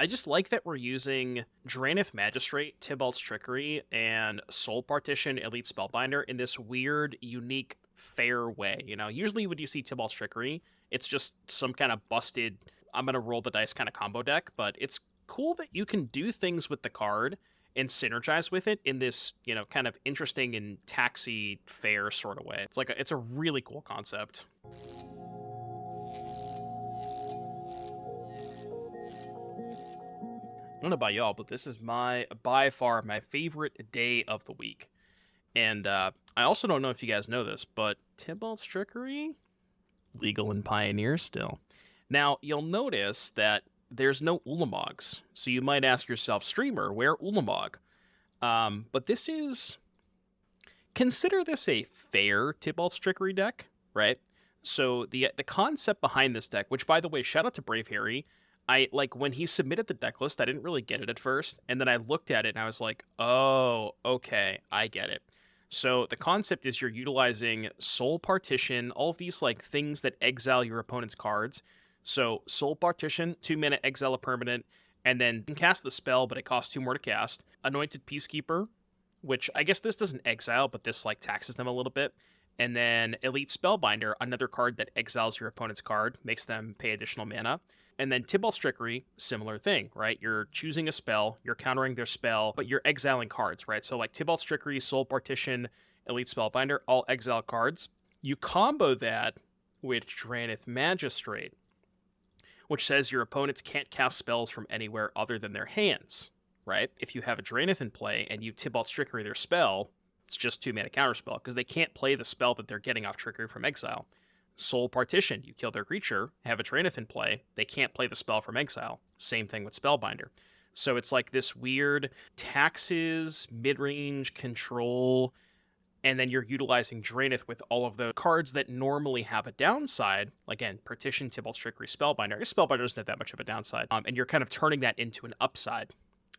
I just like that we're using Drannith Magistrate, Tibalt's Trickery, and Soul Partition, Elite Spellbinder in this weird, unique, fair way. You know, usually when you see Tibalt's Trickery, it's just some kind of busted, I'm going to roll the dice kind of combo deck, but it's cool that you can do things with the card and synergize with it in this, you know, kind of interesting and taxi fair sort of way. It's a really cool concept. I don't know about y'all, but this is by far my favorite day of the week. And I also don't know if you guys know this, but Tibalt's Trickery, legal in Pioneer still. Now, you'll notice that there's no Ulamogs, so you might ask yourself, streamer, where Ulamog? But consider this a fair Tibalt's Trickery deck, right? So the concept behind this deck, which by the way, shout out to Brave Harry, when he submitted the deck list, I didn't really get it at first, and then I looked at it and I was like, oh, okay, I get it. So the concept is you're utilizing Soul Partition, all of these like things that exile your opponent's cards. So Soul Partition, 2 mana, exile a permanent, and then you can cast the spell, but it costs 2 more to cast. Anointed Peacekeeper, which I guess this doesn't exile, but this like taxes them a little bit. And then Elite Spellbinder, another card that exiles your opponent's card, makes them pay additional mana. And then Tibalt's Trickery, similar thing, right? You're choosing a spell, you're countering their spell, but you're exiling cards, right? So like Tibalt's Trickery, Soul Partition, Elite Spellbinder, all exile cards. You combo that with Drannith Magistrate, which says your opponents can't cast spells from anywhere other than their hands, right? If you have a Drannith in play and you Tibalt's Trickery their spell, it's just 2 mana counterspell, because they can't play the spell that they're getting off Trickery from exile. Soul Partition, you kill their creature, have a Drannith in play, they can't play the spell from exile. Same thing with Spellbinder. So it's like this weird taxes, mid-range control, and then you're utilizing Drannith with all of the cards that normally have a downside. Again, Partition, Tibalt's Trickery, Spellbinder. Spellbinder doesn't have that much of a downside. And you're kind of turning that into an upside.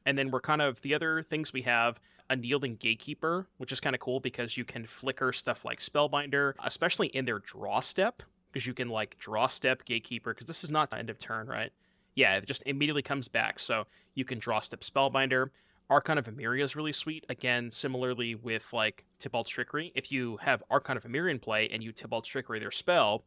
And then the other things we have, Unyielding Gatekeeper, which is kind of cool because you can flicker stuff like Spellbinder, especially in their draw step, because you can like draw step Gatekeeper, because this is not the end of turn, right? Yeah, it just immediately comes back. So you can draw step Spellbinder. Archon of Emeria is really sweet. Again, similarly with like Tibalt's Trickery, if you have Archon of Emeria in play and you Tibalt's Trickery their spell,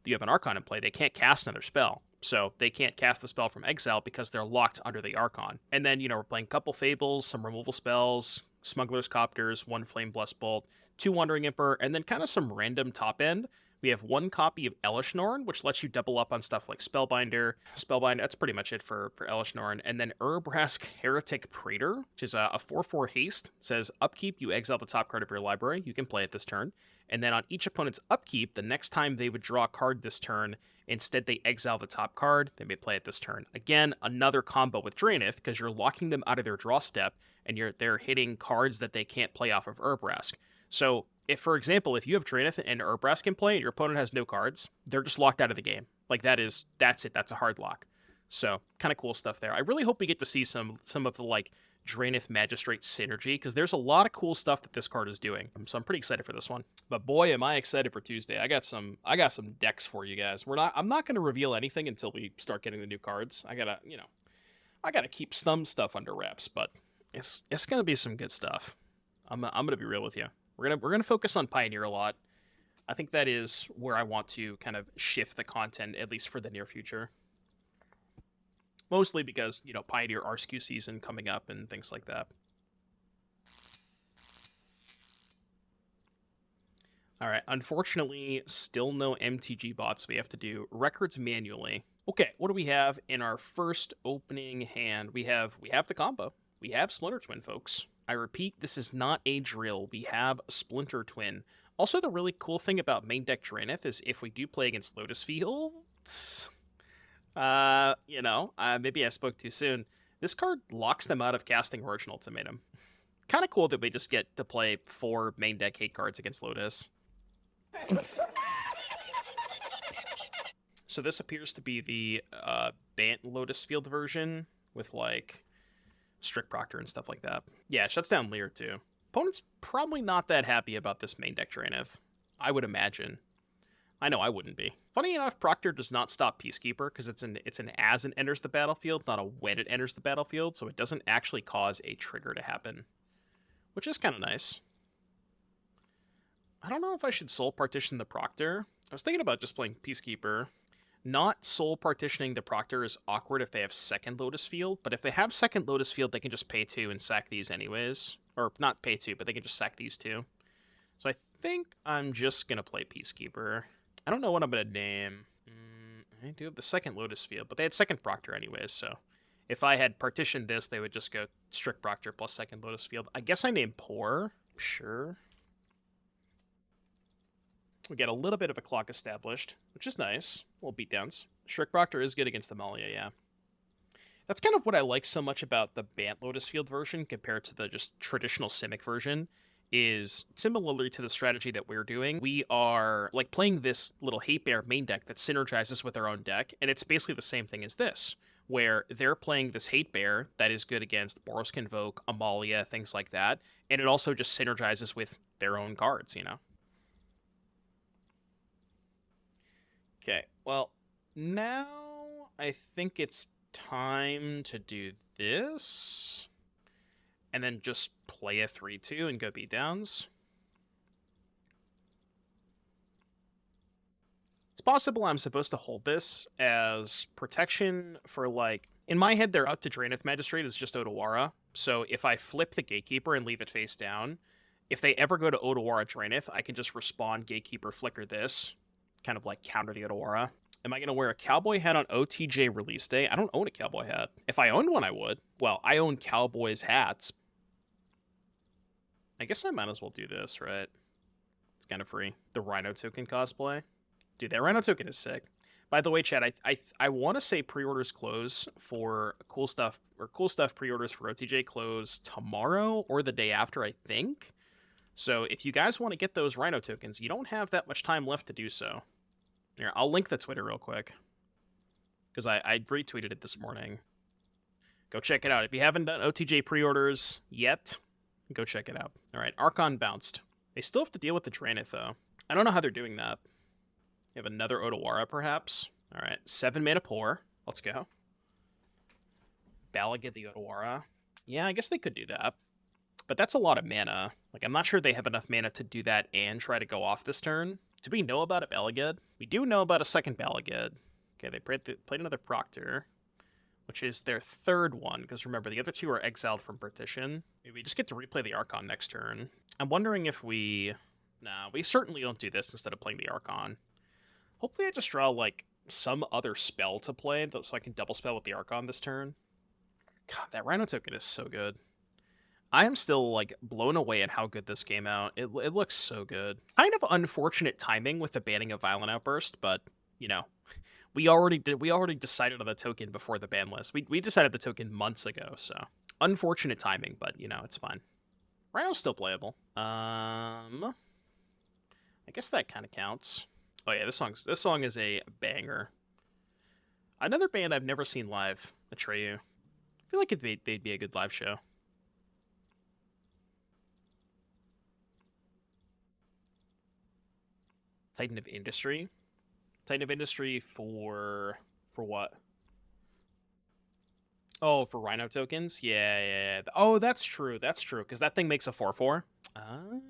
you have an Archon in play, they can't cast another spell. So they can't cast the spell from exile because they're locked under the Archon. And then, we're playing a couple Fables, some removal spells, Smugglers, Copters, 1 Flame Blessed Bolt, 2 Wandering Emperor, and then kind of some random top end. We have 1 copy of Elesh Norn, which lets you double up on stuff like Spellbinder. That's pretty much it for Elesh Norn. And then Urabrask Heretic Praetor, which is a 4/4 haste. It says, upkeep, you exile the top card of your library. You can play it this turn. And then on each opponent's upkeep, the next time they would draw a card this turn, instead they exile the top card, they may play it this turn. Again, another combo with Drannith, because you're locking them out of their draw step, and they're hitting cards that they can't play off of Urabrask. So, for example, if you have Drannith and Urabrask in play, and your opponent has no cards, they're just locked out of the game. Like, that's it. That's a hard lock. So, kind of cool stuff there. I really hope we get to see some of the, like, Drannith Magistrate synergy, because there's a lot of cool stuff that this card is doing. So I'm pretty excited for this one. But boy, am I excited for Tuesday. I got some decks for you guys. I'm not going to reveal anything until we start getting the new cards. I gotta keep some stuff under wraps, but it's going to be some good stuff. I'm going to be real with you. We're going to focus on Pioneer a lot. I think that is where I want to kind of shift the content, at least for the near future. Mostly because, Pioneer RSQ season coming up and things like that. Alright, unfortunately, still no MTG bots. We have to do records manually. Okay, what do we have in our first opening hand? We have the combo. We have Splinter Twin, folks. I repeat, this is not a drill. We have a Splinter Twin. Also, the really cool thing about main deck Drannith is if we do play against Lotus Fields... maybe I spoke too soon. This card locks them out of casting Original Ultimatum. Kind of cool that we just get to play 4 main deck hate cards against Lotus. So this appears to be the Bant Lotus Field version with like Strict Proctor and stuff like that. Yeah, it shuts down Leer too. Opponent's probably not that happy about this main deck Drannith, I would imagine. I know I wouldn't be. Funny enough, Proctor does not stop Peacekeeper because it's an as it enters the battlefield, not a when it enters the battlefield, so it doesn't actually cause a trigger to happen, which is kind of nice. I don't know if I should Soul Partition the Proctor. I was thinking about just playing Peacekeeper. Not Soul Partitioning the Proctor is awkward if they have second Lotus Field, but if they have second Lotus Field, they can just pay 2 and sack these anyways. Or not pay 2, but they can just sack these 2. So I think I'm just going to play Peacekeeper. I don't know what I'm going to name. I do have the second Lotus Field, but they had second Proctor anyways, so if I had partitioned this, they would just go Strict Proctor plus second Lotus Field. I guess I named Poor. Sure. We get a little bit of a clock established, which is nice. Little beatdowns. Strict Proctor is good against Amalia, yeah. That's kind of what I like so much about the Bant Lotus Field version compared to the just traditional Simic version, is similarly to the strategy that we're doing, we are like playing this little Hate Bear main deck that synergizes with our own deck, and it's basically the same thing as this, where they're playing this Hate Bear that is good against Boros Convoke, Amalia, things like that, and it also just synergizes with their own cards, you know? Okay, well, now I think it's time to do this, and then just play a 3-2 and go beatdowns. It's possible I'm supposed to hold this as protection for, like, in my head, they're up to Drannith Magistrate is just Otawara, so if I flip the Gatekeeper and leave it face down, if they ever go to Otawara Drannith, I can just respawn Gatekeeper, flicker this, kind of like counter the Otawara. Am I going to wear a cowboy hat on OTJ release day? I don't own a cowboy hat. If I owned one, I would. Well, I own Cowboys hats. I guess I might as well do this, right? It's kind of free. The Rhino token cosplay. Dude, that Rhino token is sick. By the way, chat, I want to say pre-orders close for cool stuff, or cool stuff pre-orders for OTJ close tomorrow or the day after, I think. So if you guys want to get those Rhino tokens, you don't have that much time left to do so. Here, I'll link the Twitter real quick, because I retweeted it this morning. Go check it out. If you haven't done OTJ pre-orders yet, go check it out. All right, Archon bounced. They still have to deal with the Drannith, though. I don't know how they're doing that. You have another Otawara, perhaps? All right, 7 mana Poor. Let's go. Balagid the Otawara. Yeah, I guess they could do that. But that's a lot of mana. Like, I'm not sure they have enough mana to do that and try to go off this turn. Do we know about a Balagid? We do know about a second Balagid. Okay, they played another Proctor, which is their third one, because remember, the other 2 are exiled from Partition. Maybe we just get to replay the Archon next turn. I'm wondering if we... Nah, we certainly don't do this instead of playing the Archon. Hopefully I just draw, like, some other spell to play, so I can double spell with the Archon this turn. God, that Rhino token is so good. I am still, like, blown away at how good this came out. It looks so good. Kind of unfortunate timing with the banning of Violent Outburst, but, you know, we already decided on the token before the ban list. We decided the token months ago, so unfortunate timing, but, you know, it's fine. Rhino's still playable. I guess that kind of counts. Oh yeah, this song is a banger. Another band I've never seen live, Atreyu. I feel like they'd be a good live show. Titan of Industry. Titan of Industry for what? Oh, for Rhino tokens? Yeah. Oh, that's true. That's true, because that thing makes a 4/4. Oh.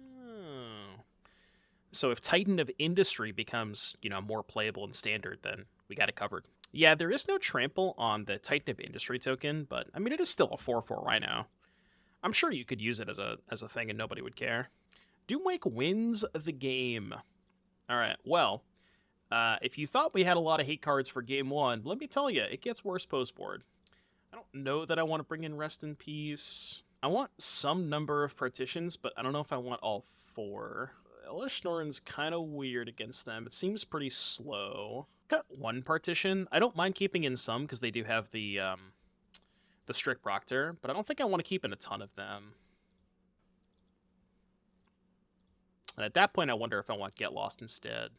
So if Titan of Industry becomes, you know, more playable and standard, then we got it covered. Yeah, there is no trample on the Titan of Industry token, but, I mean, it is still a 4/4 Rhino. I'm sure you could use it as a thing and nobody would care. Doomwake wins the game. Alright, well, if you thought we had a lot of hate cards for game 1, let me tell you, it gets worse post-board. I don't know that I want to bring in Rest in Peace. I want some number of partitions, but I don't know if I want all 4. Elesh Norn's kind of weird against them. It seems pretty slow. Got 1 partition. I don't mind keeping in some, because they do have the Strict Proctor, but I don't think I want to keep in a ton of them. And at that point, I wonder if I want Get Lost instead.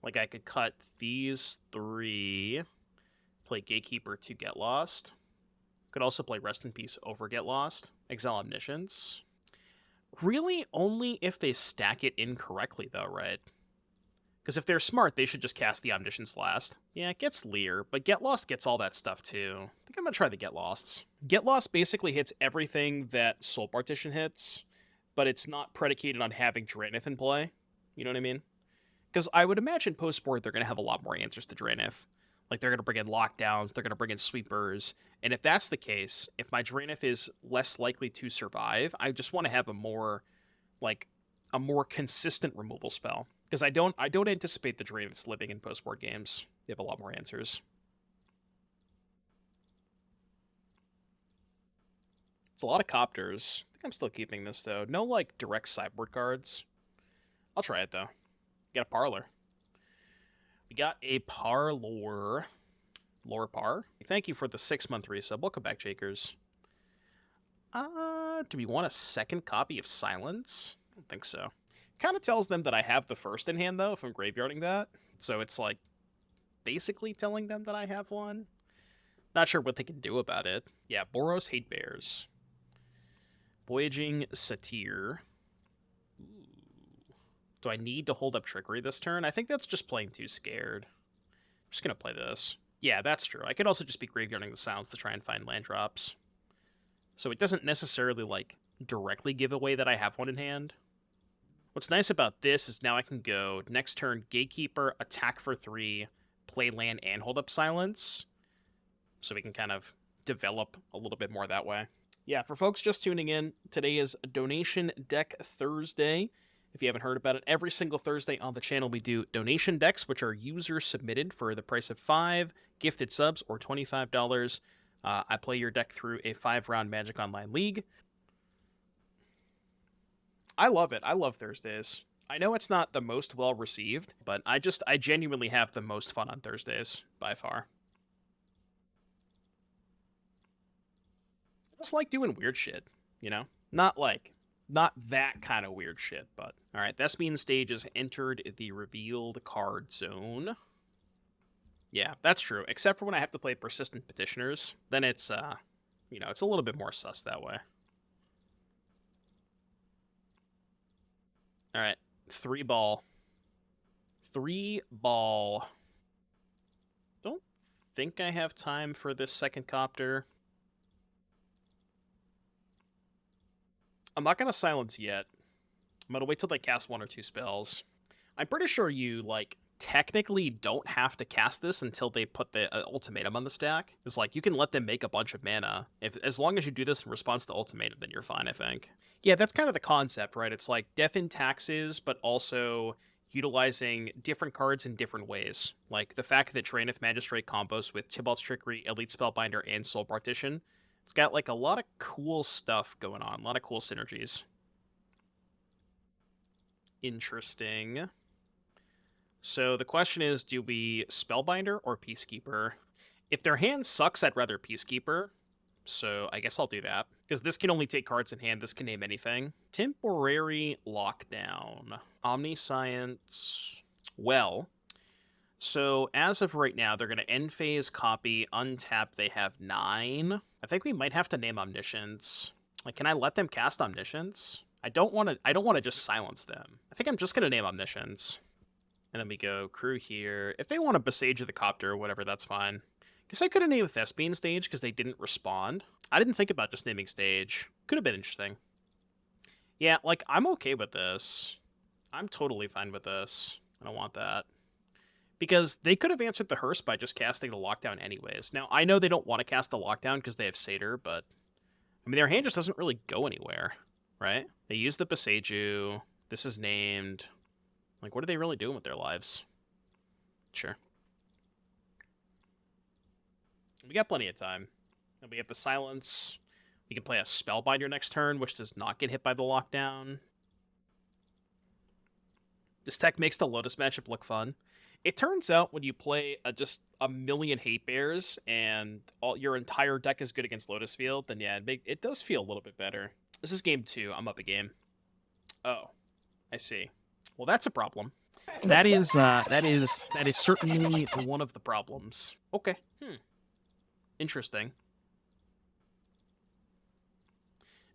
Like, I could cut these 3, play Gatekeeper to Get Lost. Could also play Rest in Peace over Get Lost. Exile Omniscience. Really, only if they stack it incorrectly, though, right? Because if they're smart, they should just cast the Omniscience last. Yeah, it gets Leer, but Get Lost gets all that stuff too. I think I'm going to try the Get Losts. Get Lost basically hits everything that Soul Partition hits, but it's not predicated on having Drannith in play. You know what I mean? Because I would imagine post-board they're going to have a lot more answers to Drannith. Like, they're going to bring in lockdowns, they're going to bring in sweepers, and if that's the case, if my Drannith is less likely to survive, I just want to have a more consistent removal spell. Because I don't anticipate the Dranniths living in post-board games. They have a lot more answers. It's a lot of Copters. I think I'm still keeping this, though. No, like, direct sideboard cards. I'll try it, though. Got a Parlor. We got a Parlor. Lore Par. Thank you for the 6-month resub. Welcome back, Jakers. Do we want a second copy of Silence? I don't think so. Kind of tells them that I have the first in hand, though, if I'm graveyarding that. So it's like basically telling them that I have one. Not sure what they can do about it. Yeah, Boros Hate Bears. Voyaging Satyr. Ooh. Do I need to hold up Trickery this turn? I think that's just playing too scared. I'm just going to play this. Yeah, that's true. I could also just be graveyarding the sounds to try and find land drops. So it doesn't necessarily, like, directly give away that I have one in hand. What's nice about this is now I can go next turn, Gatekeeper, attack for 3, play land, and hold up Silence. So we can kind of develop a little bit more that way. Yeah, for folks just tuning in, today is Donation Deck Thursday. If you haven't heard about it, every single Thursday on the channel we do donation decks, which are user-submitted for the price of 5 gifted subs or $25. I play your deck through a 5-round Magic Online League. I love it. I love Thursdays. I know it's not the most well-received, but I genuinely have the most fun on Thursdays, by far. I just like doing weird shit, you know? Not that kind of weird shit, but... Alright, Thespian Stage has entered the revealed card zone. Yeah, that's true. Except for when I have to play Persistent Petitioners. Then it's, it's a little bit more sus that way. Alright, 3-ball. 3-ball. Don't think I have time for this second Copter. I'm not going to silence yet. I'm going to wait till they cast 1 or 2 spells. I'm pretty sure you, technically don't have to cast this until they put the ultimatum on the stack. It's like, you can let them make a bunch of mana. As long as you do this in response to ultimatum, then you're fine, I think. Yeah, that's kind of the concept, right? It's like death in taxes, but also utilizing different cards in different ways. Like the fact that Drannith Magistrate combos with Tibalt's Trickery, Elite Spellbinder, and Soul Partition. It's got, a lot of cool stuff going on. A lot of cool synergies. Interesting. So the question is, do we Spellbinder or Peacekeeper? If their hand sucks, I'd rather Peacekeeper. So I guess I'll do that. Because this can only take cards in hand. This can name anything. Temporary Lockdown. Omniscience. Well... So, as of right now, they're going to end phase, copy, untap, they have 9. I think we might have to name Omniscience. Can I let them cast Omniscience? I don't want to just silence them. I think I'm just going to name Omniscience. And then we go crew here. If they want to Besage the Copter or whatever, that's fine. Guess I could have named Thespian Stage because they didn't respond. I didn't think about just naming Stage. Could have been interesting. Yeah, I'm okay with this. I'm totally fine with this. I don't want that. Because they could have answered the Hearse by just casting the Lockdown anyways. Now, I know they don't want to cast the Lockdown because they have Satyr, but... I mean, their hand just doesn't really go anywhere, right? They use the Beseiju. This is named... what are they really doing with their lives? Sure. We got plenty of time. And we have the Silence. We can play a Spellbinder next turn, which does not get hit by the Lockdown. This tech makes the Lotus matchup look fun. It turns out when you play just a million Hate Bears and your entire deck is good against Lotus Field, then yeah, it does feel a little bit better. This is game 2. I'm up a game. Oh, I see. Well, that's a problem. That is certainly one of the problems. Okay. Interesting.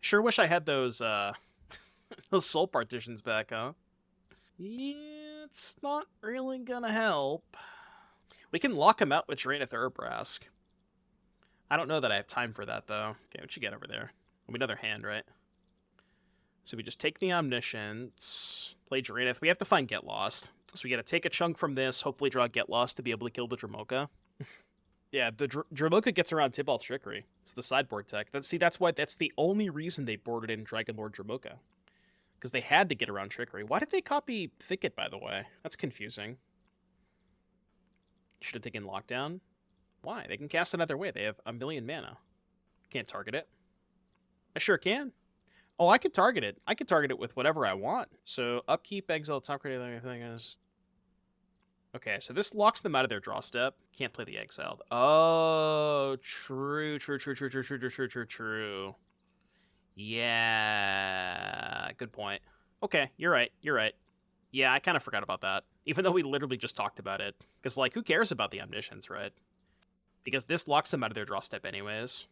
Sure wish I had those those Soul Partitions back, huh? Yeah, It's not really gonna help. We can lock him out with Drannith Urabrask. I don't know that I have time for that, though. Okay, what you get over there? Another hand, right? So we just take the Omniscience, play Drannith. We have to find Get Lost. So we gotta take a chunk from this, hopefully draw Get Lost to be able to kill the Dromoka. Yeah, the Dromoka gets around Tibalt's Trickery. It's the sideboard tech. That's the only reason they boarded in Dragonlord Dromoka. Because they had to get around Trickery. Why did they copy Thicket, by the way? That's confusing. Should have taken Lockdown. Why? They can cast another way. They have 1,000,000 mana. Can't target it. I sure can. Oh, I could target it. I could target it with whatever I want. So, upkeep, exile, top card, everything is... Okay, so this locks them out of their draw step. Can't play the exiled. Oh, true. Yeah, good point. Okay, you're right. Yeah, I kind of forgot about that. Even though we literally just talked about it. Because, like, who cares about the Omniscience, right? Because this locks them out of their draw step anyways.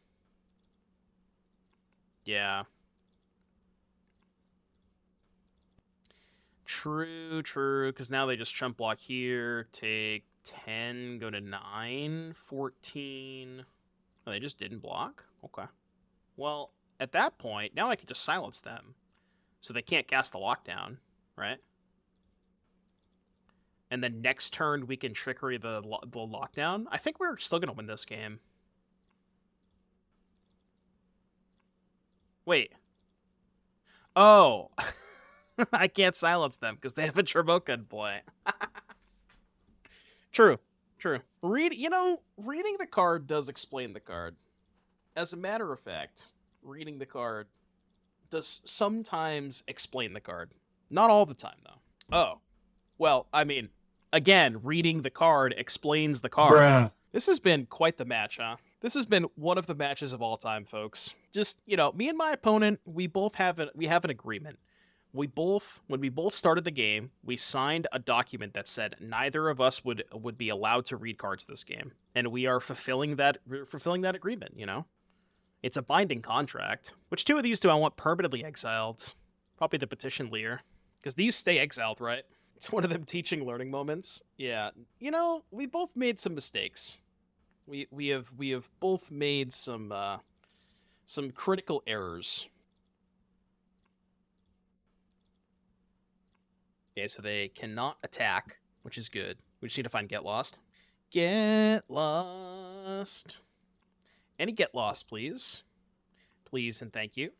Yeah. True, because now they just chump block here, take 10, go to 9, 14. Oh, they just didn't block? Okay. Well, at that point, now I can just silence them. So they can't cast the lockdown, right? And then next turn, we can Trickery the lockdown. I think we're still going to win this game. Wait. Oh. I can't silence them because they have a Dromoka in play. True. Reading the card does explain the card. As a matter of fact, reading the card does sometimes explain the card. Not all the time, though. Oh. Well, I mean, again, reading the card explains the card. Bruh. This has been quite the match, huh? This has been one of the matches of all time, folks. Just, me and my opponent, we have an agreement. When we both started the game, we signed a document that said neither of us would be allowed to read cards this game. And we are fulfilling that agreement, It's a binding contract. Which two of these do I want permanently exiled? Probably the Petition Leer. Because these stay exiled, right? It's one of them teaching learning moments. Yeah. We both made some mistakes. We have both made some critical errors. Okay, so they cannot attack, which is good. We just need to find Get Lost. Get Lost. Any Get Lost, please. Please and thank you.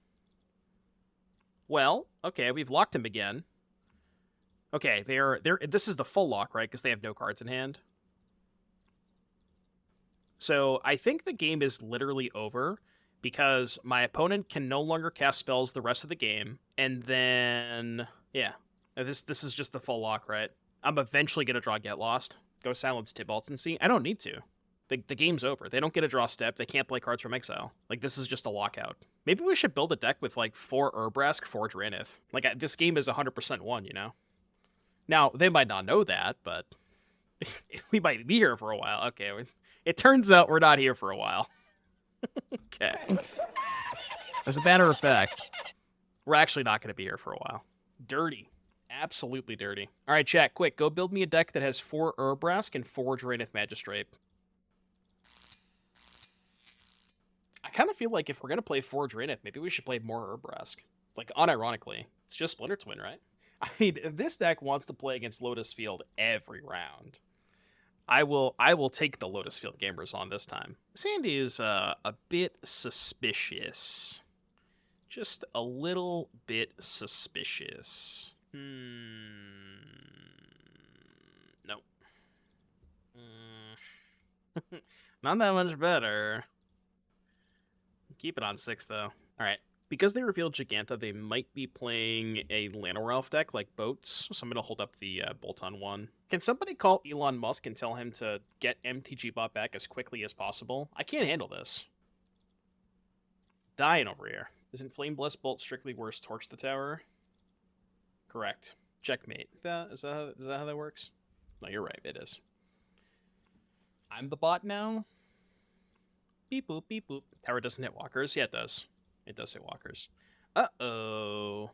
Well, okay, we've locked him again. Okay, this is the full lock, right? Because they have no cards in hand. So I think the game is literally over because my opponent can no longer cast spells the rest of the game. And then, yeah. This is just the full lock, right? I'm eventually going to draw Get Lost. Go silence Tibalt and see. I don't need to. The game's over. They don't get a draw step. They can't play cards from exile. Like, this is just a lockout. Maybe we should build a deck with, 4 Urabrask, 4 Drannith. This game is 100% won, Now, they might not know that, but we might be here for a while. Okay, it turns out we're not here for a while. Okay. As a matter of fact, we're actually not going to be here for a while. Dirty. Absolutely dirty. All right, chat, quick. Go build me a deck that has 4 Urabrask and 4 Drannith Magistrate. I kind of feel like if we're going to play 4 Drannith, maybe we should play more Urabrask. Unironically. It's just Splinter Twin, right? I mean, if this deck wants to play against Lotus Field every round, I will take the Lotus Field gamers on this time. Sandy is a bit suspicious. Just a little bit suspicious. Nope. Not that much better. Keep it on 6, though. Alright. Because they revealed Giganta, they might be playing a Llanowar deck like Boats, so I'm going to hold up the Bolt on 1. Can somebody call Elon Musk and tell him to get MTG bot back as quickly as possible? I can't handle this. Dying over here. Isn't Flame Blessed Bolt strictly worse Torch the Tower? Correct. Checkmate. Is that how that works? No, you're right. It is. I'm the bot now? Beep boop, beep boop. Tower doesn't hit walkers? Yeah, it does. It does hit walkers. Uh-oh.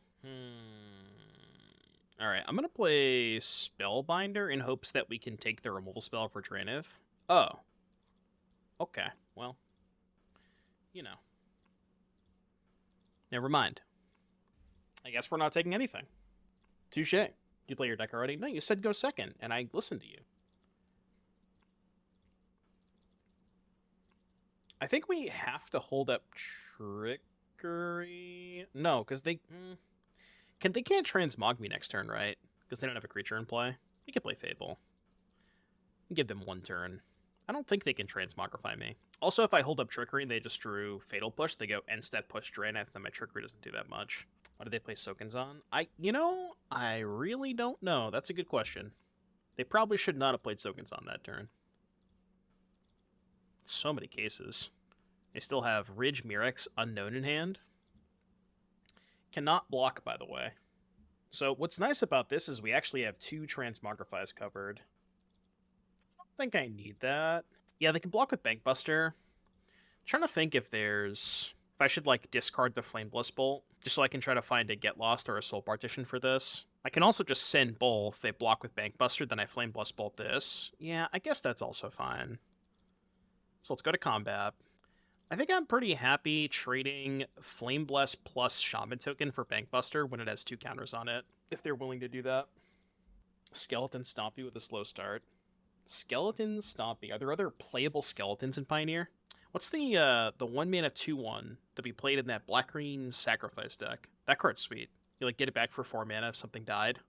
Alright, I'm going to play Spellbinder in hopes that we can take the removal spell for Drannith. Oh. Okay, well. You know. Never mind. I guess we're not taking anything. Touche. Did you play your deck already? No, you said go second, and I listened to you. I think we have to hold up Trickery. No, because they can't transmog me next turn, right? Because they don't have a creature in play. We could play Fable. Give them one turn. I don't think they can transmogrify me. Also, if I hold up Trickery and they just drew Fatal Push, they go End-Step Push Drannith, then my Trickery doesn't do that much. Why do they play Sokens on? I really don't know. That's a good question. They probably should not have played Sokens on that turn. So many cases. They still have Ridge, Mirrex, Unknown in hand. Cannot block, by the way. So what's nice about this is we actually have 2 Transmogrifies covered. I don't think I need that. Yeah, they can block with Bankbuster. I'm trying to think if I should, like, discard the Flameless Bolt, just so I can try to find a Get Lost or a Soul Partition for this. I can also just send both. They block with Bankbuster, then I Flameless Bolt this. Yeah, I guess that's also fine. So let's go to combat. I think I'm pretty happy trading Flame Bless plus Shaman Token for Bankbuster when it has 2 counters on it, if they're willing to do that. Skeleton Stompy with a slow start. Skeleton Stompy. Are there other playable skeletons in Pioneer? What's the 1-mana 2/1 that we played in that black-green sacrifice deck? That card's sweet. You like get it back for 4 mana if something died.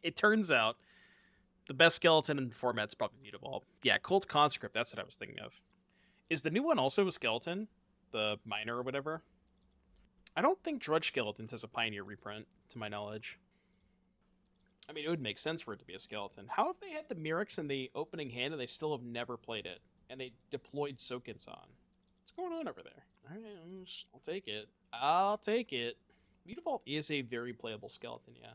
It turns out the best skeleton in the format's probably Mutavault. Yeah, Cult Conscript, that's what I was thinking of. Is the new one also a skeleton? The Miner or whatever? I don't think Drudge Skeletons has a Pioneer reprint, to my knowledge. I mean, it would make sense for it to be a skeleton. How have they had the Mirrex in the opening hand and they still have never played it? And they deployed Sokens on. What's going on over there? Alright, I'll take it. I'll take it. Mutavault is a very playable skeleton, yeah.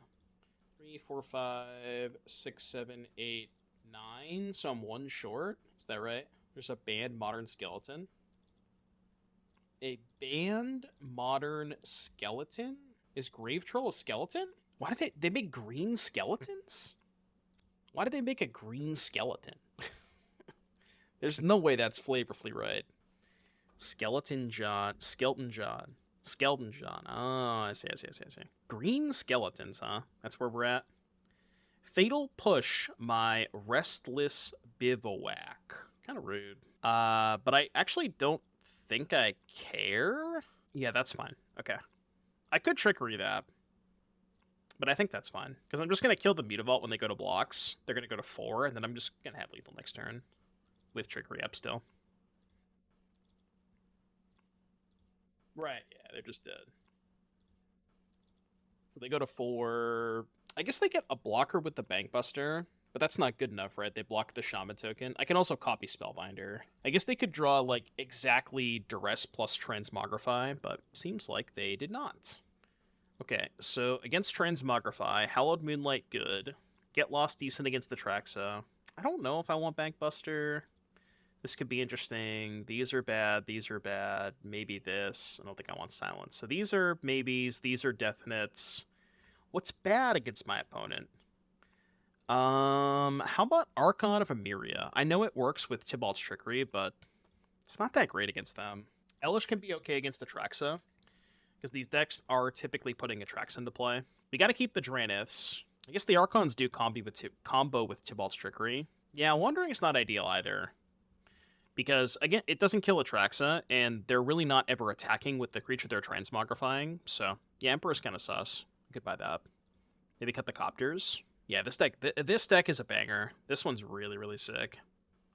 3, 4, 5, 6, 7, 8, 9. So I'm 1 short. Is that right? There's a banned modern skeleton. A banned modern skeleton? Is Grave Troll a skeleton? Why do they make green skeletons? Why did they make a green skeleton? There's no way that's flavorfully right. Skeleton John. Oh, I see. Green skeletons, huh? That's where we're at. Fatal Push my Restless Bivouac. Kind of rude. But I actually don't think I care. Yeah, that's fine. Okay. I could Trickery that. But I think that's fine. Because I'm just going to kill the Mutavault when they go to blocks. They're going to go to 4, and then I'm just going to have lethal next turn. With Trickery up still. Right, yeah, they're just dead. So they go to 4. I guess they get a blocker with the Bankbuster, but that's not good enough, right? They block the Shaman token. I can also copy Spellbinder. I guess they could draw, like, exactly Duress plus Transmogrify, but seems like they did not. Okay, so against Transmogrify, Hallowed Moonlight good. Get Lost decent against the Traxa. I don't know if I want Bankbuster. This could be interesting. These are bad. These are bad. Maybe this. I don't think I want Silence. So these are maybes. These are definites. What's bad against my opponent? How about Archon of Emeria? I know it works with Tibalt's Trickery, but it's not that great against them. Elesh can be okay against the Traxa, because these decks are typically putting a Traxa into play. We got to keep the Dranniths. I guess the Archons do combo with Tibalt's Trickery. Yeah, Wandering is not ideal either. Because, again, it doesn't kill a Traxa, and they're really not ever attacking with the creature they're transmogrifying. So, yeah, Emperor's kind of sus. You could buy that. Maybe cut the Copters. Yeah, this deck is a banger. This one's really, really sick.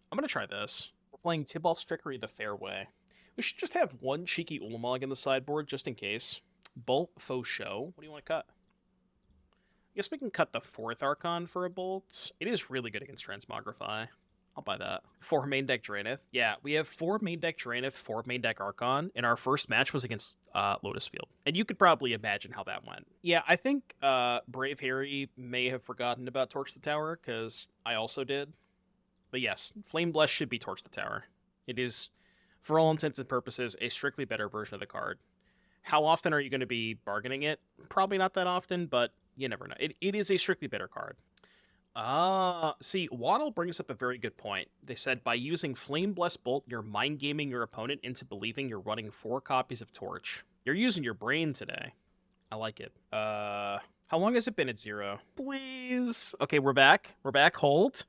I'm going to try this. We're playing Tibalt's Trickery the fair way. We should just have one cheeky Ulamog in the sideboard, just in case. Bolt, Faux Show. What do you want to cut? I guess we can cut the 4th Archon for a Bolt. It is really good against Transmogrify. I'll buy that. 4 main deck Drannith. Yeah, we have 4 main deck Drannith, 4 main deck Archon, and our first match was against Lotus Field. And you could probably imagine how that went. Yeah, I think Brave Harry may have forgotten about Torch the Tower, because I also did. But yes, Flame Bless should be Torch the Tower. It is, for all intents and purposes, a strictly better version of the card. How often are you going to be bargaining it? Probably not that often, but you never know. It is a strictly bitter card. See, Waddle brings up a very good point. They said, by using Flame Blessed Bolt, you're mind gaming your opponent into believing you're running 4 copies of Torch. You're using your brain today. I like it. How long has it been at 0? Please. Okay, we're back. We're back. Hold.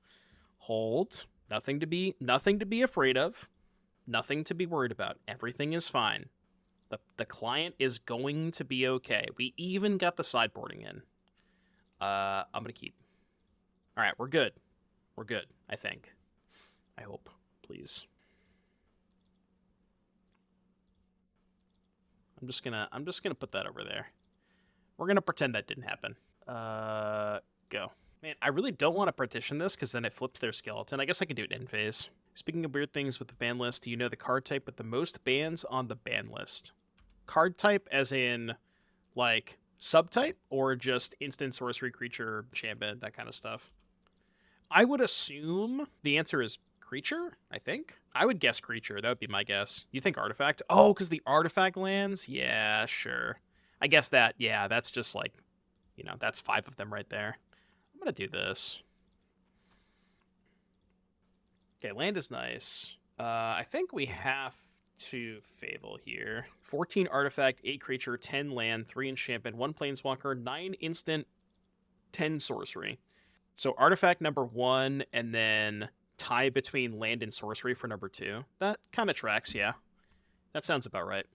Nothing to be afraid of. Nothing to be worried about. Everything is fine. The client is going to be okay. We even got the sideboarding in. I'm gonna keep. All right, we're good. We're good, I think. I hope. Please. I'm just gonna put that over there. We're gonna pretend that didn't happen. Go. Man, I really don't want to partition this because then it flips their skeleton. I guess I can do it in phase. Speaking of weird things with the ban list, do you know the card type with the most bans on the ban list? Card type as in, like, subtype, or just instant sorcery, creature, enchantment, that kind of stuff? I would assume the answer is creature, I think. I would guess creature. That would be my guess. You think artifact? Oh, because the artifact lands? Yeah, sure. I guess that, yeah, that's just like, you know, that's 5 of them right there. I'm going to do this. Okay, land is nice. I think we have to Fable here. 14 artifact, 8 creature, 10 land, 3 enchantment, 1 planeswalker, 9 instant, 10 sorcery. So artifact number 1, and then tie between land and sorcery for number 2. That kind of tracks, yeah. That sounds about right.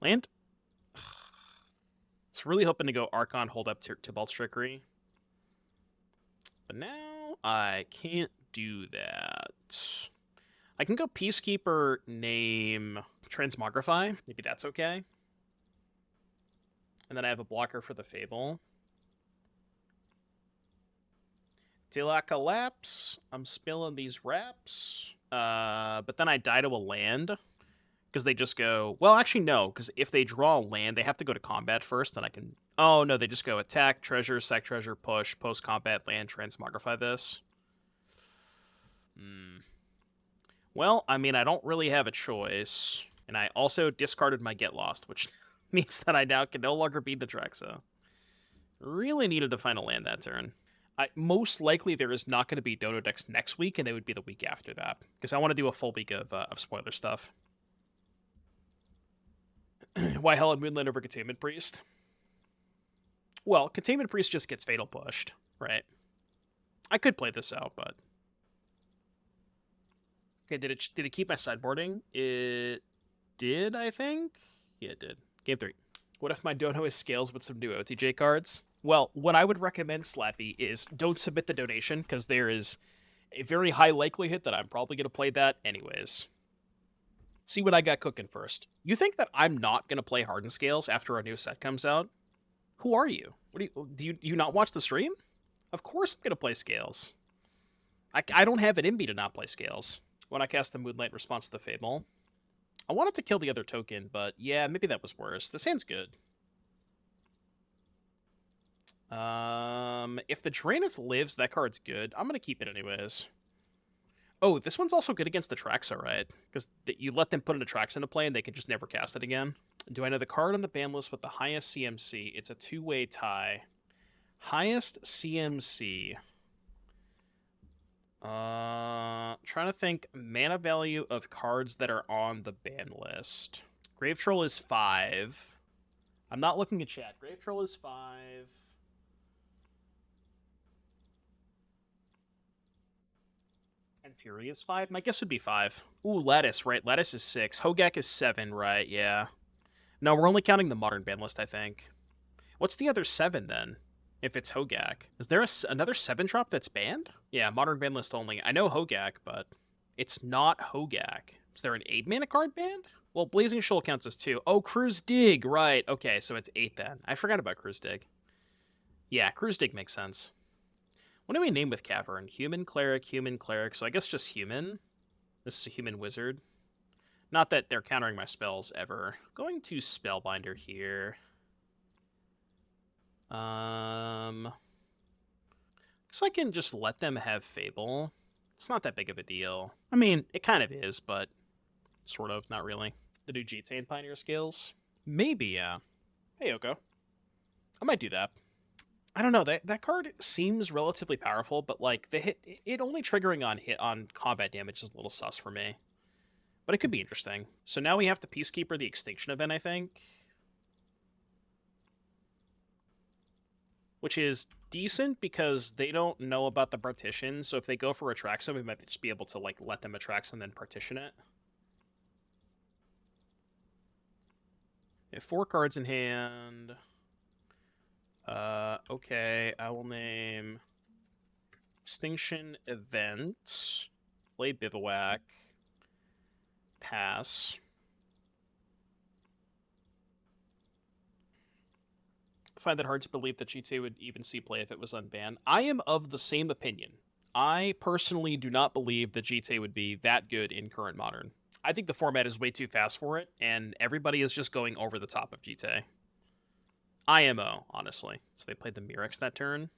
Land? I was really hoping to go Archon, hold up Tibalt's Trickery. But now I can't do that. I can go Peacekeeper, name Transmogrify. Maybe that's okay. And then I have a blocker for the Fable. Till I collapse, I'm spilling these wraps. But then I die to a land. Because they just go... Well, actually, no. Because if they draw a land, they have to go to combat first. Then I can... Oh, no. They just go attack, treasure, sack treasure, push, post-combat, land, transmogrify this. Well, I mean, I don't really have a choice. And I also discarded my Get Lost, which means that I now can no longer beat Natraxa. Really needed to find a land that turn. Most likely there is not going to be Dodo decks next week, and they would be the week after that. Because I want to do a full week of spoiler stuff. Why Hell and Moonland over Containment Priest? Well, Containment Priest just gets Fatal Pushed, right? I could play this out, but... Okay, did it keep my sideboarding? It did, I think? Yeah, it did. Game 3. What if my dono is scales with some new OTJ cards? Well, what I would recommend, Slappy, is don't submit the donation, because there is a very high likelihood that I'm probably going to play that anyways. See what I got cooking first. You think that I'm not going to play Hardened Scales after a new set comes out? Who are you? What do you not watch the stream? Of course I'm going to play Scales. I don't have it in me to not play Scales. When I cast the Moonlight response to the Fable. I wanted to kill the other token, but yeah, maybe that was worse. This hand's good. If the Drannith lives, that card's good. I'm going to keep it anyways. Oh, this one's also good against the Traxa, right? Because you let them put an Traxa into play and they can just never cast it again. Do I know the card on the ban list with the highest CMC? It's a 2-way tie. Highest CMC. Trying to think mana value of cards that are on the ban list. Grave Troll is 5. I'm not looking at chat. Grave Troll is 5. And Fury is 5? My guess would be 5. Ooh, Lattice, right? Lattice is 6. Hogak is 7, right? Yeah. No, we're only counting the modern ban list, I think. What's the other 7, then? If it's Hogak. Is there another 7-drop that's banned? Yeah, modern ban list only. I know Hogak, but it's not Hogak. Is there an 8-mana card banned? Well, Blazing Shoal counts as 2. Oh, Cruise Dig, right. Okay, so it's 8 then. I forgot about Cruise Dig. Yeah, Cruise Dig makes sense. What do we name with Cavern? Human Cleric, so I guess just Human. This is a Human Wizard. Not that they're countering my spells ever. Going to Spellbinder here. Guess I can just let them have Fable. It's not that big of a deal. I mean, it kind of is, but sort of, not really. The new GTA Pioneer skills? Maybe, yeah. Hey, Yoko. I might do that. I don't know, that card seems relatively powerful, but like it only triggering on combat damage is a little sus for me. But it could be interesting. So now we have to Peacekeeper the Extinction event, I think. Which is decent because they don't know about the partition, so if they go for Atraxa, we might just be able to like let them Atraxa and then partition it. We have 4 cards in hand. Okay, I will name Extinction Event, play Bivouac, pass. I find it hard to believe that GTA would even see play if it was unbanned. I am of the same opinion. I personally do not believe that GTA would be that good in current Modern. I think the format is way too fast for it, and everybody is just going over the top of GTA. IMO, honestly. So they played the Mirex that turn.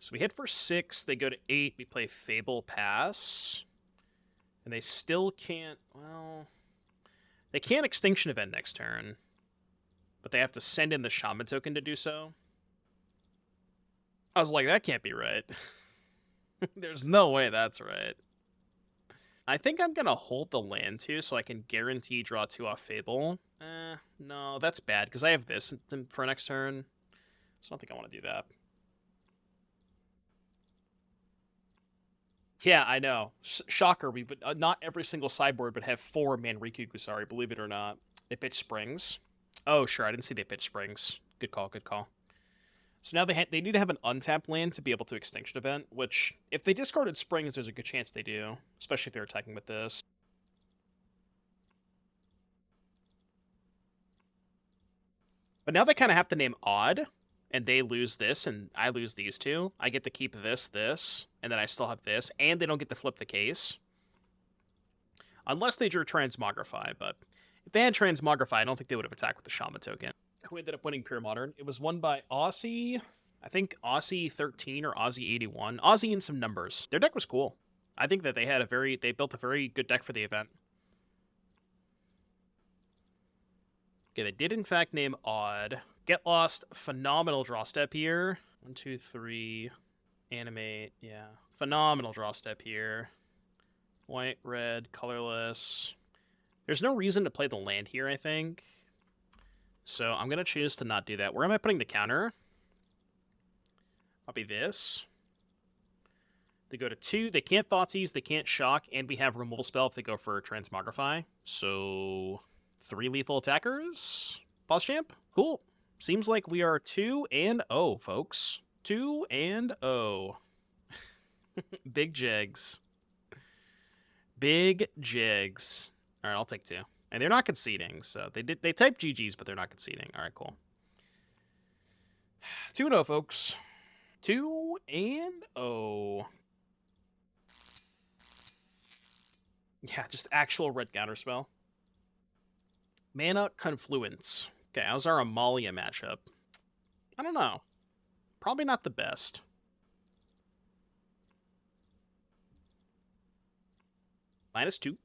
So we hit for 6, they go to 8, we play Fable pass. And they still can't, well... They can't Extinction Event next turn. But they have to send in the Shaman token to do so. I was like, that can't be right. There's no way that's right. I think I'm going to hold the land too, so I can guarantee draw 2 off Fable. No, that's bad, because I have this for next turn. So I don't think I want to do that. Yeah, I know. Shocker, we would not every single sideboard would have 4 Manriku Gusari, believe it or not. They pitch Springs. Oh, sure, I didn't see they pitch Springs. Good call, good call. So now they need to have an untapped land to be able to Extinction Event, which, if they discarded Springs, there's a good chance they do, especially if they're attacking with this. But now they kind of have to name Odd, and they lose this, and I lose these 2. I get to keep this, and then I still have this, and they don't get to flip the case. Unless they drew Transmogrify, but if they had Transmogrify, I don't think they would have attacked with the Shaman token. Who ended up winning Pure Modern? It was won by Aussie, I think Aussie 13 or Aussie 81. Aussie in some numbers. Their deck was cool. I think that they built a very good deck for the event. Okay, they did in fact name Odd. Get Lost, phenomenal draw step here. 1, 2, 3, animate, yeah. Phenomenal draw step here. White, red, colorless. There's no reason to play the land here, I think. So I'm going to choose to not do that. Where am I putting the counter? I'll be this. They go to 2. They can't Thoughtseize, they can't Shock, and we have Removal Spell if they go for Transmogrify. So 3 lethal attackers? Pause champ? Cool. Seems like we are 2-0, folks. 2-0. Big jigs. Big jigs. All right, I'll take 2. And they're not conceding, so they typed GGs, but they're not conceding. All right, cool. 2-0, folks. 2-0. Yeah, just actual red counterspell. Mana Confluence. Okay, how's our Amalia matchup? I don't know. Probably not the best. -2.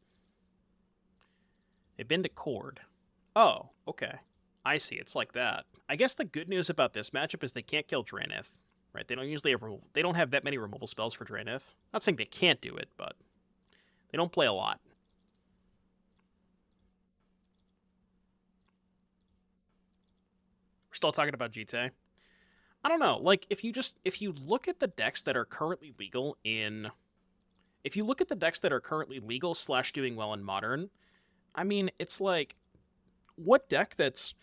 They've been to Cord. Oh, okay. I see, it's like that. I guess the good news about this matchup is they can't kill Drannith. Right, they don't usually have they don't have that many removal spells for Drannith. Not saying they can't do it, but they don't play a lot. We're still talking about GTA. I don't know, like if you look at the decks that are currently legal in / doing well in Modern, I mean, it's like, what deck that's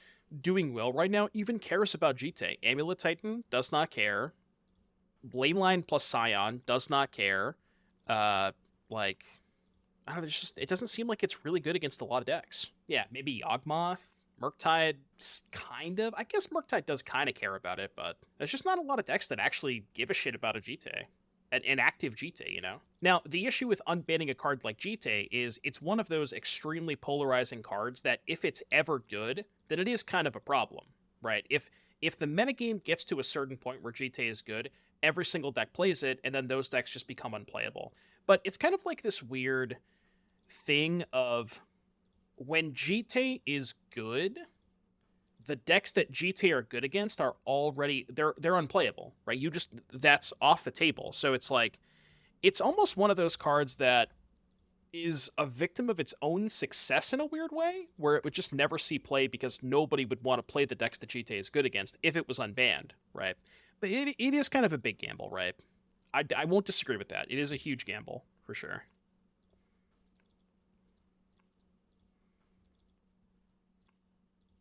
doing well right now even cares about GTA? Amulet Titan does not care. Blameline plus Scion does not care. Like, I don't know, it doesn't seem like it's really good against a lot of decks. Yeah, maybe Yawgmoth, Murktide, kind of. I guess Murktide does kind of care about it, but there's just not a lot of decks that actually give a shit about a GTA. An active GTA, you know? Now, the issue with unbanning a card like GTA is it's one of those extremely polarizing cards that if it's ever good, then it is kind of a problem. right? If the metagame gets to a certain point where GTA is good, every single deck plays it, and then those decks just become unplayable. But it's kind of like this weird thing of when GTA is good, the decks that GTA are good against are already they're unplayable, right? That's off the table. So it's like it's almost one of those cards that is a victim of its own success in a weird way, where it would just never see play because nobody would want to play the decks that GTA is good against if it was unbanned, right? But it is kind of a big gamble, right? I won't disagree with that. It is a huge gamble, for sure.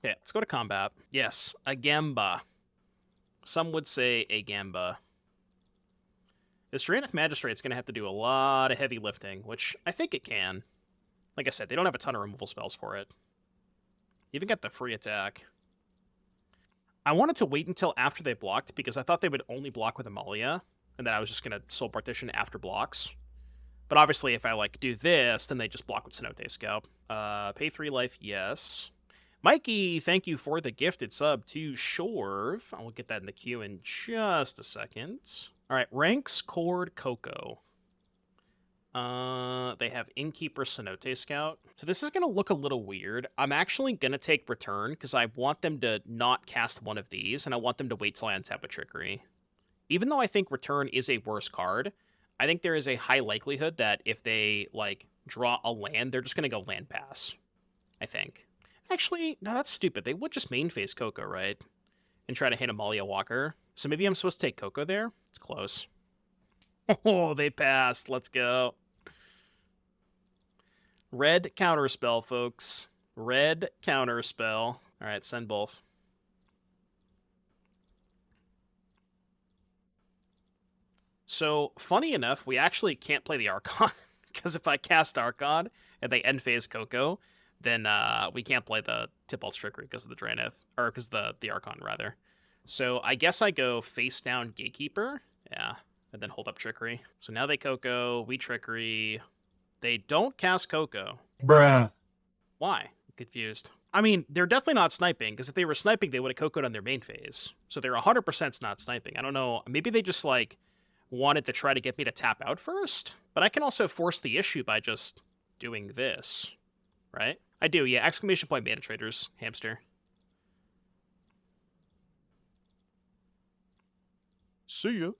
Okay, let's go to combat. Yes, a Gamba. Some would say a Gamba. This Drannith Magistrate's going to have to do a lot of heavy lifting, which I think it can. Like I said, they don't have a ton of removal spells for it. Even got the free attack. I wanted to wait until after they blocked, because I thought they would only block with Amalia, and then I was just going to Soul Partition after blocks. But obviously, if I like do this, then they just block with Cenote Scout. Pay 3 life, yes. Mikey, thank you for the gifted sub to Shorv. I will get that in the queue in just a second. All right, ranks Cord Coco. They have Innkeeper Cenote Scout. So this is going to look a little weird. I'm actually going to take Return because I want them to not cast one of these, and I want them to wait till I untap a Trickery. Even though I think Return is a worse card, I think there is a high likelihood that if they, like, draw a land, they're just going to go land pass. I think. Actually, no, that's stupid. They would just main phase Coco, right? And try to hit Amalia Walker. So maybe I'm supposed to take Coco there? It's close. Oh, they passed. Let's go. Red counterspell, folks. Red counterspell. All right, send both. So, funny enough, we actually can't play the Archon. Because if I cast Archon and they end phase Coco, then we can't play the Tibalt Trickery because of the Drannith. Or because the Archon, rather. So I guess I go face down Gatekeeper. Yeah. And then hold up Trickery. So now they Coco, we Trickery. They don't cast Coco. Bruh. Why? I'm confused. I mean, they're definitely not sniping, because if they were sniping, they would have Coco'd on their main phase. So they're 100% not sniping. I don't know. Maybe they just, like, wanted to try to get me to tap out first? But I can also force the issue by just doing this. Right? I do, yeah. Exclamation point mana traders, hamster. See ya.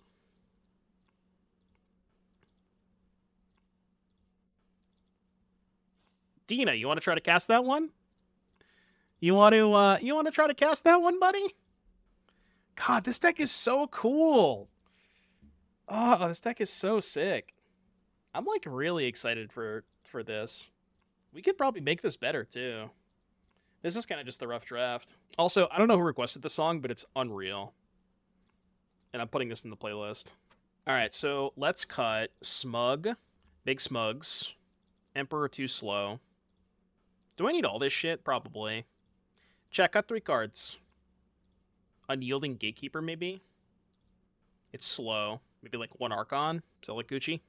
Dina, you want to try to cast that one? You want to try to cast that one, buddy? God, this deck is so cool. Oh, this deck is so sick. I'm like really excited for this. We could probably make this better too. This is kind of just the rough draft. Also, I don't know who requested the song, but it's unreal. And I'm putting this in the playlist. All right, so let's cut Smug, Big Smugs, Emperor Too Slow. Do I need all this shit? Probably. Check out 3 cards. Unyielding Gatekeeper, maybe? It's slow. Maybe like 1 Archon. Is that like Gucci?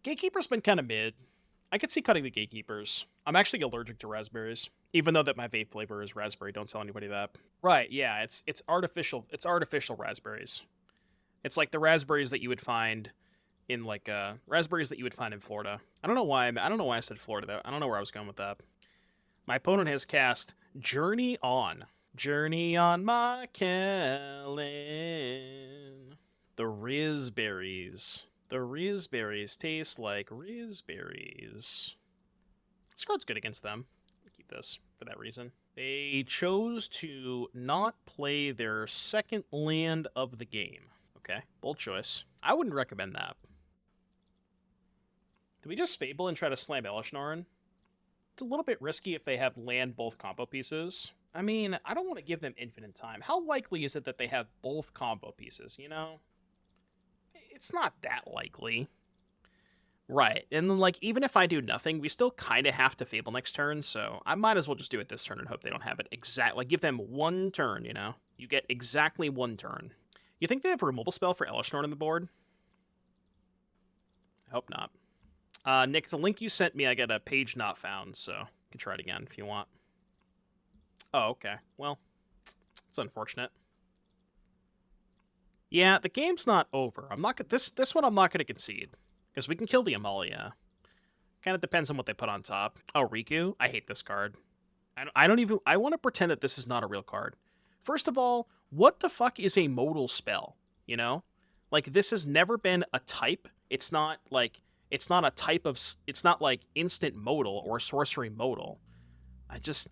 Gatekeeper's been kind of mid. I could see cutting the Gatekeepers. I'm actually allergic to raspberries. Even though that my vape flavor is raspberry, don't tell anybody that. Right, yeah, it's artificial. It's artificial raspberries. It's like the raspberries that you would find in like raspberries that you would find in Florida. I don't know why I said Florida though. I don't know where I was going with that. My opponent has cast Journey On. Journey on my Kellen. The Rizberries. The Rizberries taste like Rizberries. This card's good against them. I'll keep this for that reason. They chose to not play their second land of the game. Okay, bold choice. I wouldn't recommend that. Do we just Fable and try to slam Elesh Norn? It's a little bit risky if they have land both combo pieces. I mean, I don't want to give them infinite time. How likely is it that they have both combo pieces, you know? It's not that likely. Right, and then, like, even if I do nothing, we still kind of have to Fable next turn, so I might as well just do it this turn and hope they don't have it exactly. Like, give them 1 turn, you know? You get exactly 1 turn. You think they have a removal spell for Elesh Norn on the board? I hope not. Nick, the link you sent me, I got a page not found, so you can try it again if you want. Oh, okay. Well, it's It's unfortunate. Yeah, the game's not over. I'm not this one I'm not gonna concede. Because we can kill the Amalia. Kind of depends on what they put on top. Oh, Riku? I hate this card. I don't even... I want to pretend that this is not a real card. First of all, what the fuck is a modal spell? You know? Like, this has never been a type. It's not like... It's not a type of... It's not like instant modal or sorcery modal.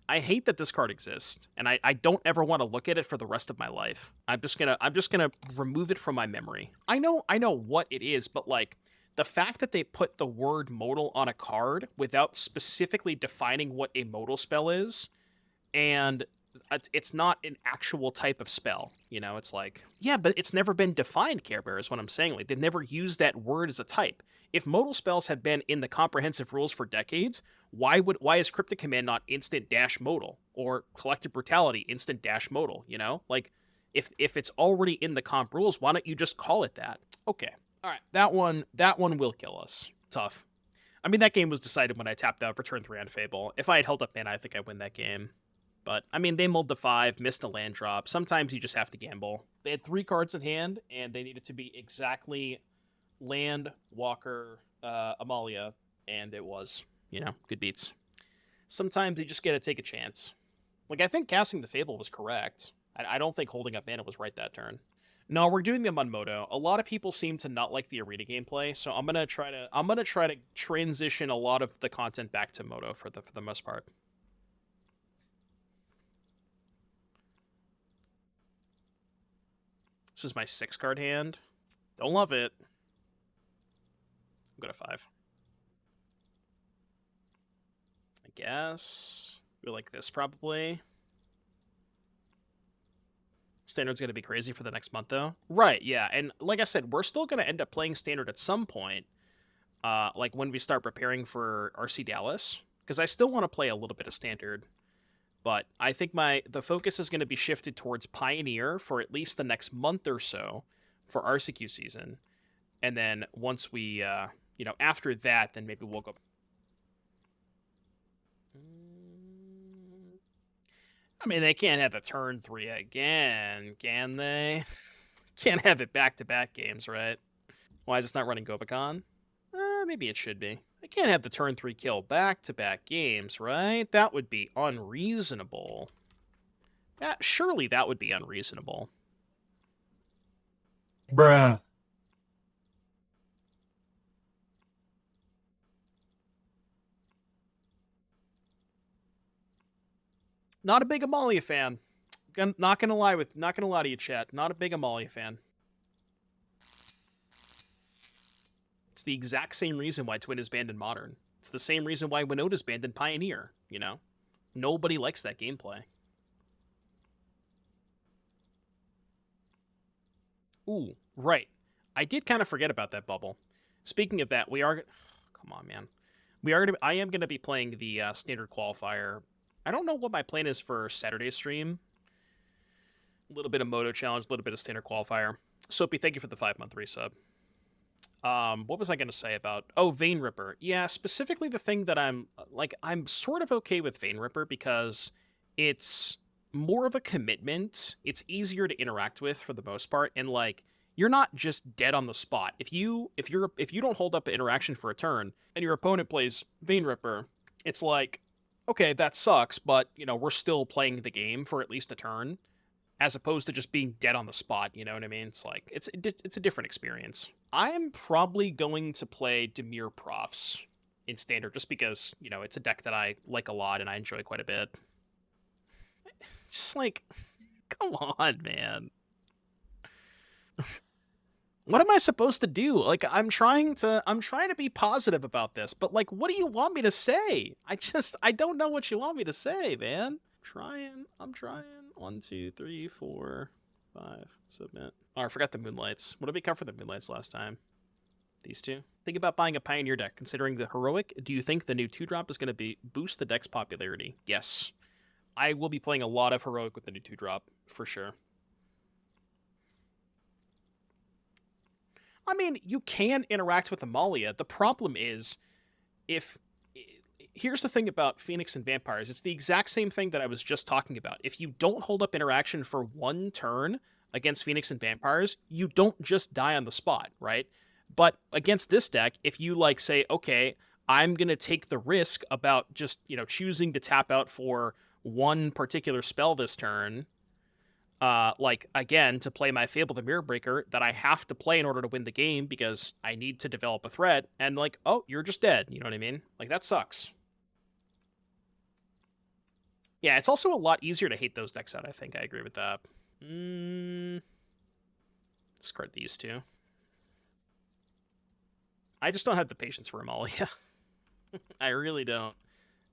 I hate that this card exists, and I don't ever want to look at it for the rest of my life. I'm just gonna remove it from my memory. I know what it is, but like the fact that they put the word modal on a card without specifically defining what a modal spell is, and it's not an actual type of spell. You know, it's like, yeah, but it's never been defined, Care Bear, is what I'm saying. Like, they've never used that word as a type. If modal spells had been in the comprehensive rules for decades, why is Cryptic Command not instant dash modal? Or Collective Brutality instant dash modal, you know? Like, if it's already in the comp rules, why don't you just call it that? Okay. Alright, that one will kill us. Tough. I mean, that game was decided when I tapped out for turn 3 on Fable. If I had held up mana, I think I'd win that game. But, I mean, they mulled the 5, missed a land drop. Sometimes you just have to gamble. They had 3 cards in hand, and they needed to be exactly land, Walker, Amalia, and it was, you know, good beats. Sometimes you just gotta take a chance. Like, I think casting the Fable was correct. I don't think holding up mana was right that turn. No, we're doing them on Moto. A lot of people seem to not like the arena gameplay, so I'm gonna try to transition a lot of the content back to Moto for the most part. This is my 6-card hand. Don't love it. Go to 5. I guess. Go like this, probably. Standard's going to be crazy for the next month, though. Right, yeah. And like I said, we're still going to end up playing Standard at some point. Like when we start preparing for RC Dallas. Because I still want to play a little bit of Standard. But I think the focus is going to be shifted towards Pioneer for at least the next month or so for RCQ season. And then once we... you know, after that, then maybe we'll go... I mean, they can't have a turn 3 again, can they? Can't have it back-to-back games, right? Why is this not running Gobakon? Maybe it should be. They can't have the turn 3 kill back-to-back games, right? That would be unreasonable. Surely that would be unreasonable. Bruh. Not a big Amalia fan. Not gonna lie to you, chat. Not a big Amalia fan. It's the exact same reason why Twin is banned in Modern. It's the same reason why Winota's banned in Pioneer, you know? Nobody likes that gameplay. Ooh, right. I did kind of forget about that bubble. Speaking of that, we are... Come on, man. I am going to be playing the Standard Qualifier. I don't know what my plan is for Saturday's stream. A little bit of Moto Challenge, a little bit of Standard Qualifier. Soapy, thank you for the 5-month resub. What was I going to say about... Oh, Vein Ripper. Yeah, specifically the thing that I'm sort of okay with Vein Ripper because it's more of a commitment. It's easier to interact with for the most part, and like you're not just dead on the spot. If you don't hold up an interaction for a turn and your opponent plays Vein Ripper, it's like, okay, that sucks, but you know, we're still playing the game for at least a turn, as opposed to just being dead on the spot, you know what I mean? It's like, it's a different experience. I am probably going to play Dimir Profs in Standard, just because, you know, it's a deck that I like a lot and I enjoy quite a bit. Just like, come on, man. What am I supposed to do? Like, I'm trying to be positive about this, but like, what do you want me to say? I don't know what you want me to say, man. I'm trying. 1, 2, 3, 4, 5. Submit. Oh, I forgot the Moonlights. What did we cover the Moonlights last time? These two? Think about buying a Pioneer deck. Considering the Heroic, do you think the new 2-drop is going to boost the deck's popularity? Yes. I will be playing a lot of Heroic with the new 2-drop, for sure. I mean, you can interact with Amalia. The problem is, if here's the thing about Phoenix and Vampires. It's the exact same thing that I was just talking about. If you don't hold up interaction for one turn against Phoenix and Vampires, you don't just die on the spot, right? But against this deck, if you like say, okay, I'm going to take the risk about just, choosing to tap out for one particular spell this turn, again, to play my Fable the Mirror Breaker that I have to play in order to win the game because I need to develop a threat, and oh, you're just dead, you know what I mean? That sucks. Yeah, it's also a lot easier to hate those decks out, I think. I agree with that. Discard these two. I just don't have the patience for Amalia. I really don't.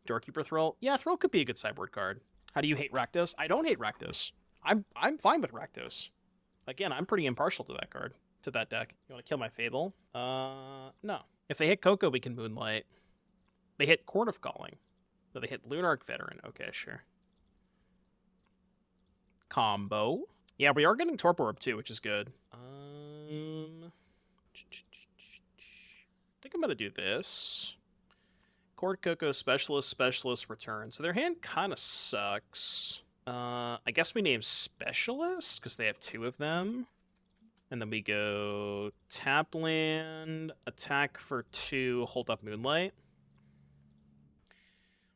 Doorkeeper Thrall? Yeah, Thrall could be a good sideboard card. How do you hate Rakdos? I don't hate Rakdos. I'm fine with Rakdos. Again, I'm pretty impartial to that card, to that deck. You want to kill my Fable? No. If they hit Coco, we can Moonlight. They hit Court of Calling. No, they hit Lunarch Veteran. Okay, sure. Combo. Yeah, we are getting Torpor Orb too, which is good. I think I'm going to do this. Court Coco, Specialist, Return. So their hand kind of sucks. I guess we name Specialist, because they have two of them. And then we go tap land, attack for 2, hold up Moonlight.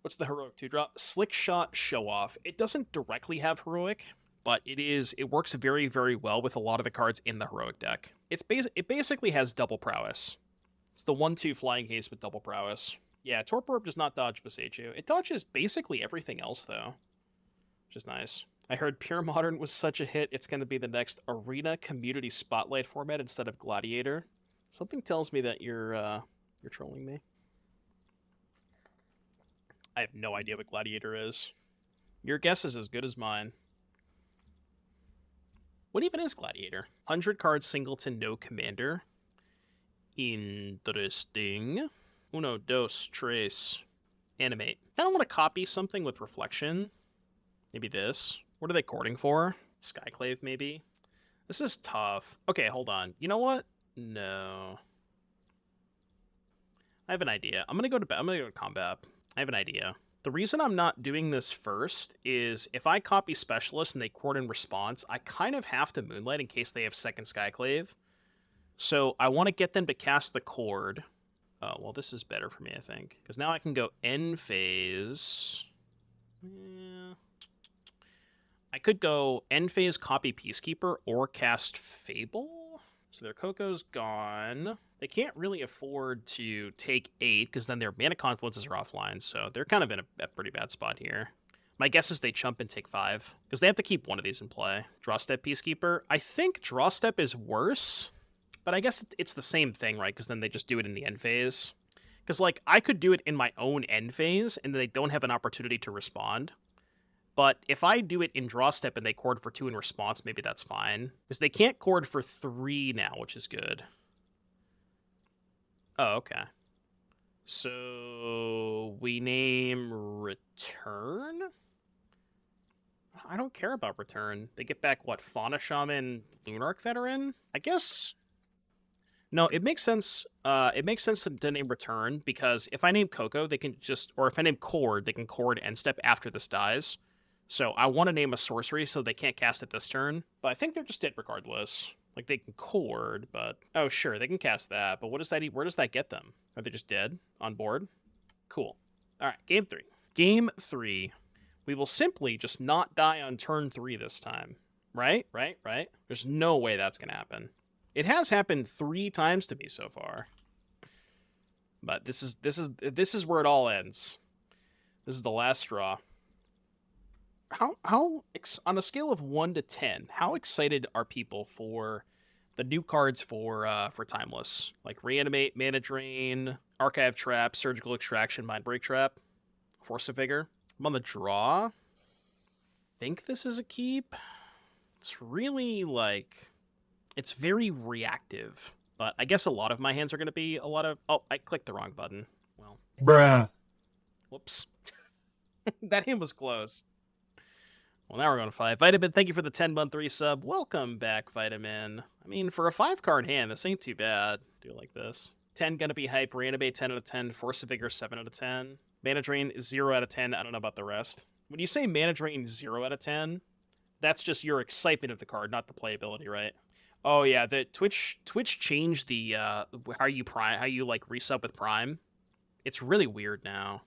What's the heroic 2-drop? Slick Shot, Show Off. It doesn't directly have heroic, but it works very, very well with a lot of the cards in the heroic deck. It basically has double prowess. It's the 1/2 flying haste with double prowess. Yeah, Torpor Orb does not dodge Boseiju. It dodges basically everything else, though, which is nice. I heard Pure Modern was such a hit, it's going to be the next Arena Community Spotlight format instead of Gladiator. Something tells me that you're trolling me. I have no idea what Gladiator is. Your guess is as good as mine. What even is Gladiator? 100 cards singleton, no commander. Interesting. Uno, dos, tres. Animate. I don't want to copy something with reflection. Maybe this. What are they courting for? Skyclave, maybe? This is tough. Okay, hold on. You know what? No. I have an idea. I'm gonna go to combat. I have an idea. The reason I'm not doing this first is if I copy Specialist and they court in response, I kind of have to Moonlight in case they have second Skyclave. So I want to get them to cast the Cord. Oh, well, this is better for me, I think. Because now I can go end phase. Yeah. I could go end phase, copy Peacekeeper, or cast Fable. So their Coco's gone. They can't really afford to take 8, because then their mana confluences are offline, so they're kind of in a pretty bad spot here. My guess is they chump and take 5, because they have to keep one of these in play. Draw Step Peacekeeper. I think Draw Step is worse, but I guess it's the same thing, right? Because then they just do it in the end phase. Because, I could do it in my own end phase, and they don't have an opportunity to respond. But if I do it in Draw Step and they cord for 2 in response, maybe that's fine. Because they can't cord for 3 now, which is good. Oh, okay. So we name Return? I don't care about Return. They get back, what, Fauna Shaman, Lunarch Veteran? I guess... No, it makes sense. It makes sense to name Return, because if I name Coco, they can just... Or if I name Cord, they can cord end step after this dies. So I want to name a sorcery so they can't cast it this turn. But I think they're just dead regardless. They can cord, but... Oh, sure, they can cast that. But what does that... Where does that get them? Are they just dead on board? Cool. All right, game 3. Game 3. We will simply just not die on turn 3 this time. Right? There's no way that's going to happen. It has happened 3 times to me so far. But this is where it all ends. This is the last straw. How on a scale of 1 to 10, how excited are people for the new cards for Timeless? Like Reanimate, Mana Drain, Archive Trap, Surgical Extraction, Mindbreak Trap, Force of Vigor. I'm on the draw. I think this is a keep. It's really it's very reactive. But I guess a lot of my hands are going to be a lot of... Oh, I clicked the wrong button. Well. Bruh. Whoops. That hand was close. Well, now we're going to 5. Vitamin, thank you for the 10-month resub. Welcome back, Vitamin. I mean, for a 5-card hand, this ain't too bad. Do it like this. 10 going to be hype. Reanimate, 10 out of 10. Force of Vigor, 7 out of 10. Mana drain is 0 out of 10. I don't know about the rest. When you say mana drain 0 out of 10, that's just your excitement of the card, not the playability, right? Oh yeah, the Twitch changed the how you like resub with Prime. It's really weird now.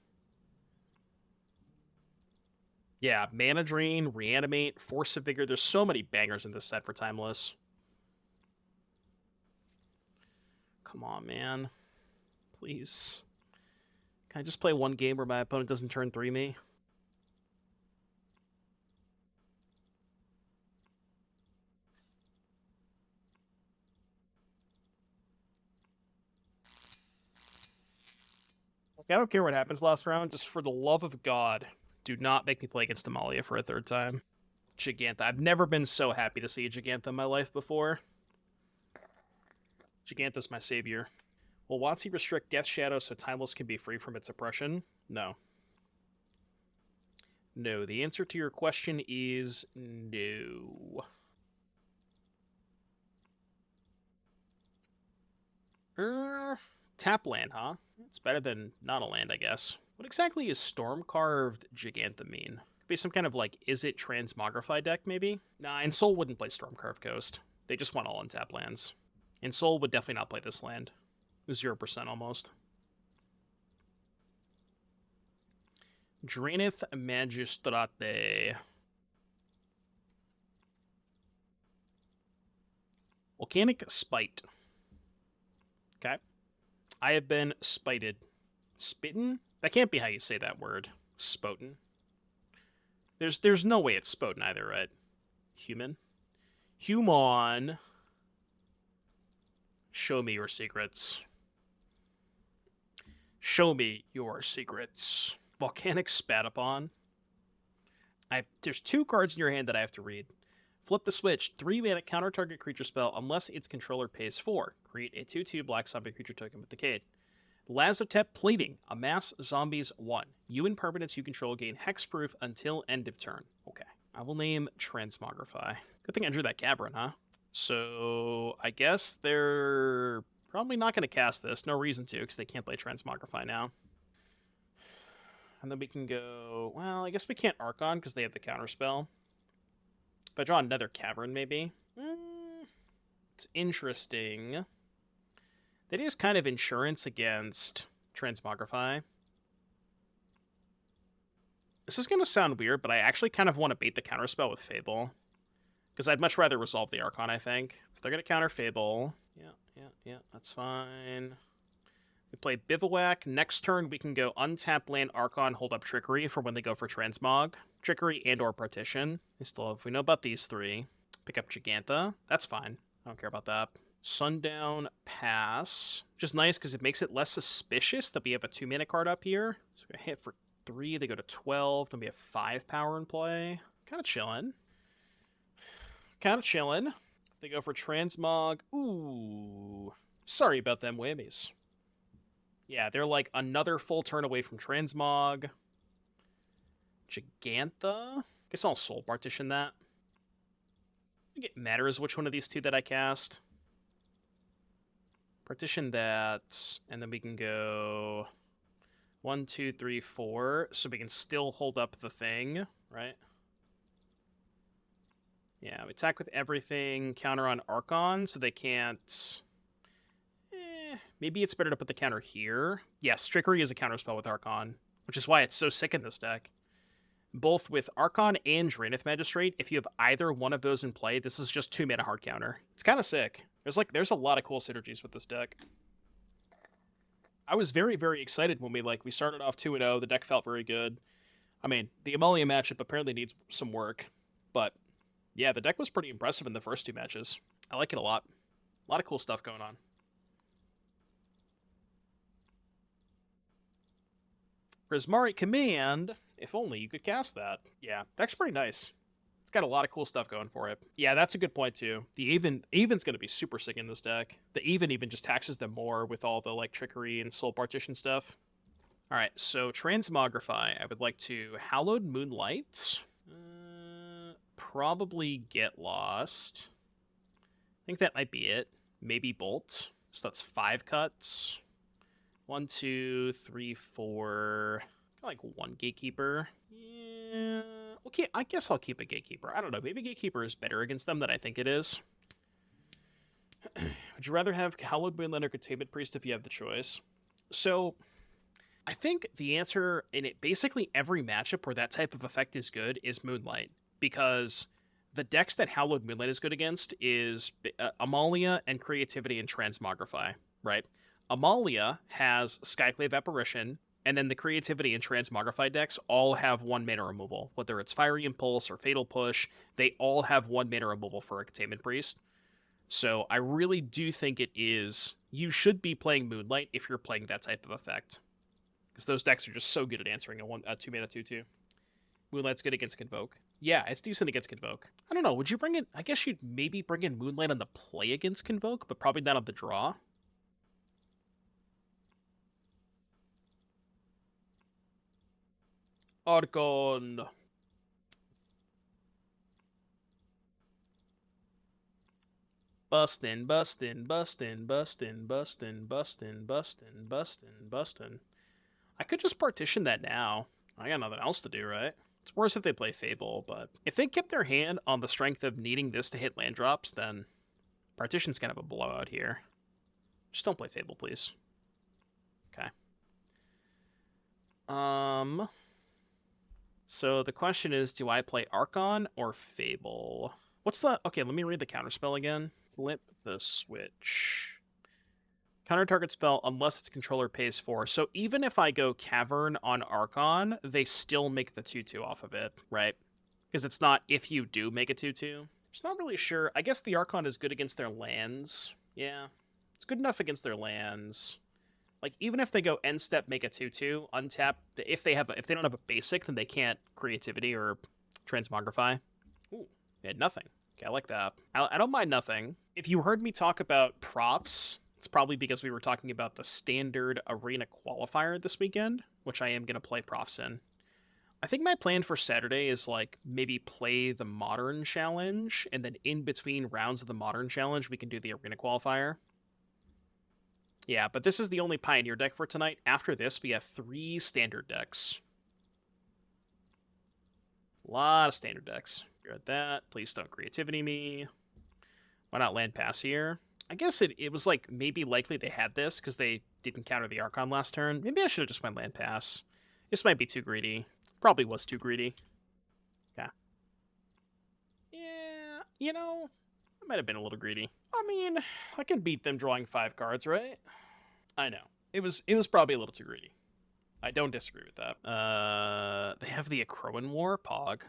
Yeah, Mana Drain, Reanimate, Force of Vigor. There's so many bangers in this set for Timeless. Come on, man. Please. Can I just play one game where my opponent doesn't turn 3 me? I don't care what happens last round. Just for the love of God, do not make me play against Amalia for a third time. Gigantha. I've never been so happy to see a Gigantha in my life before. Gigantha's my savior. Will WotC restrict Death Shadow so Timeless can be free from its oppression? No. No. The answer to your question is no. Tap land, huh? It's better than not a land, I guess. What exactly is Storm-Carved Gigantha mean? Could be some kind of, like, Izzet Transmogrify deck, maybe? Nah, and Soul wouldn't play Storm-Carved Ghost. They just want all untap lands. And Soul would definitely not play this land. 0% almost. Drannith Magistrate. Volcanic Spite. Okay. I have been spited. Spitten? That can't be how you say that word. Spoten. There's no way it's spoten either, right? Human? Human. Show me your secrets. Show me your secrets. Volcanic Spat Upon. There's 2 cards in your hand that I have to read. Flip the switch. 3 mana counter target creature spell unless its controller pays 4. Create a 2/2 black zombie creature token with Decade. Lazotep Pleading. Amass zombies 1. You and permanents you control gain hexproof until end of turn. Okay. I will name Transmogrify. Good thing I drew that Cavern, huh? So I guess they're probably not going to cast this. No reason to, because they can't play Transmogrify now. And then we can go... Well, I guess we can't Archon because they have the counterspell. If I draw another Cavern, maybe. It's interesting. That is kind of insurance against Transmogrify. This is going to sound weird, but I actually kind of want to bait the counterspell with Fable. Because I'd much rather resolve the Archon, I think. So they're going to counter Fable. Yeah, that's fine. We play Bivouac. Next turn, we can go untap land Archon, hold up Trickery for when they go for Transmog. Trickery and or Partition. We know about these 3. Pick up Gigantha. That's fine. I don't care about that. Sundown Pass. Which is nice because it makes it less suspicious that we have a 2-mana card up here. So we're going to hit for 3. They go to 12. Then we have 5 power in play. Kind of chilling. They go for Transmog. Ooh. Sorry about them whammies. Yeah, they're like another full turn away from Transmog. Gigantha? Guess I'll Soul Partition that. I think it matters which one of these 2 that I cast. Partition that, and then we can go 1, 2, 3, 4, so we can still hold up the thing, right? Yeah, we attack with everything, counter on Archon, so they can't... maybe it's better to put the counter here. Yes, Trickery is a counterspell with Archon, which is why it's so sick in this deck. Both with Archon and Drannith Magistrate, if you have either one of those in play, this is just 2 mana hard counter. It's kind of sick. There's a lot of cool synergies with this deck. I was very, very excited when we started off 2-0. The deck felt very good. I mean, the Amalia matchup apparently needs some work, but yeah, the deck was pretty impressive in the first 2 matches. I like it a lot. A lot of cool stuff going on. Prismari Command. If only you could cast that. Yeah, that's pretty nice. It's got a lot of cool stuff going for it. Yeah, that's a good point, too. The Even's going to be super sick in this deck. The even just taxes them more with all the, Trickery and Soul Partition stuff. Alright, so Transmogrify. I would like to Hallowed Moonlight. Probably Get Lost. I think that might be it. Maybe Bolt. So that's 5 cuts. 1, 2, 3, 4... Like one Gatekeeper. Yeah. Okay, I guess I'll keep a Gatekeeper. I don't know. Maybe Gatekeeper is better against them than I think it is. Would you rather have Hallowed Moonlight or Containment Priest if you have the choice? So, I think the answer in it, basically every matchup where that type of effect is good is Moonlight. Because the decks that Hallowed Moonlight is good against is Amalia and Creativity and Transmogrify, right? Amalia has Skyclave Apparition, and then the Creativity and Transmogrify decks all have 1 mana removal. Whether it's Fiery Impulse or Fatal Push, they all have 1 mana removal for a Containment Priest. So I really do think it is... You should be playing Moonlight if you're playing that type of effect. Because those decks are just so good at answering a 2-mana 2-2. Moonlight's good against Convoke. Yeah, it's decent against Convoke. I don't know, would you bring in... I guess you'd maybe bring in Moonlight on the play against Convoke, but probably not on the draw. Archon. Bustin', bustin', bustin', bustin', bustin', bustin', bustin', bustin', bustin'. I could just partition that now. I got nothing else to do, right? It's worse if they play Fable, but if they kept their hand on the strength of needing this to hit land drops, then partition's kind of a blowout here. Just don't play Fable, please. Okay. So the question is, do I play Archon or Fable? What's the... Okay, let me read the counterspell again. Flip the switch. Counter target spell unless its controller pays 4. So even if I go Cavern on Archon, they still make the 2-2 off of it, right? Because it's not if you do make a 2-2. Just not really sure. I guess the Archon is good against their lands. Yeah. It's good enough against their lands. Like, even if they go end step, make a 2-2, untap, if they don't have a basic, then they can't Creativity or Transmogrify. Ooh, they had nothing. Okay, I like that. I don't mind nothing. If you heard me talk about props, it's probably because we were talking about the standard arena qualifier this weekend, which I am going to play profs in. I think my plan for Saturday is, like, maybe play the Modern Challenge, and then in between rounds of the Modern Challenge, we can do the arena qualifier. Yeah, but this is the only Pioneer deck for tonight. After this, we have 3 standard decks. A lot of standard decks. You're at that. Please don't Creativity me. Why not land pass here? I guess it was like maybe likely they had this because they didn't counter the Archon last turn. Maybe I should have just went land pass. This might be too greedy. Probably was too greedy. Yeah. Yeah, you know, I might have been a little greedy. I mean, I can beat them drawing 5 cards, right? I know. It was probably a little too greedy. I don't disagree with that. They have the Akroan War, Pog.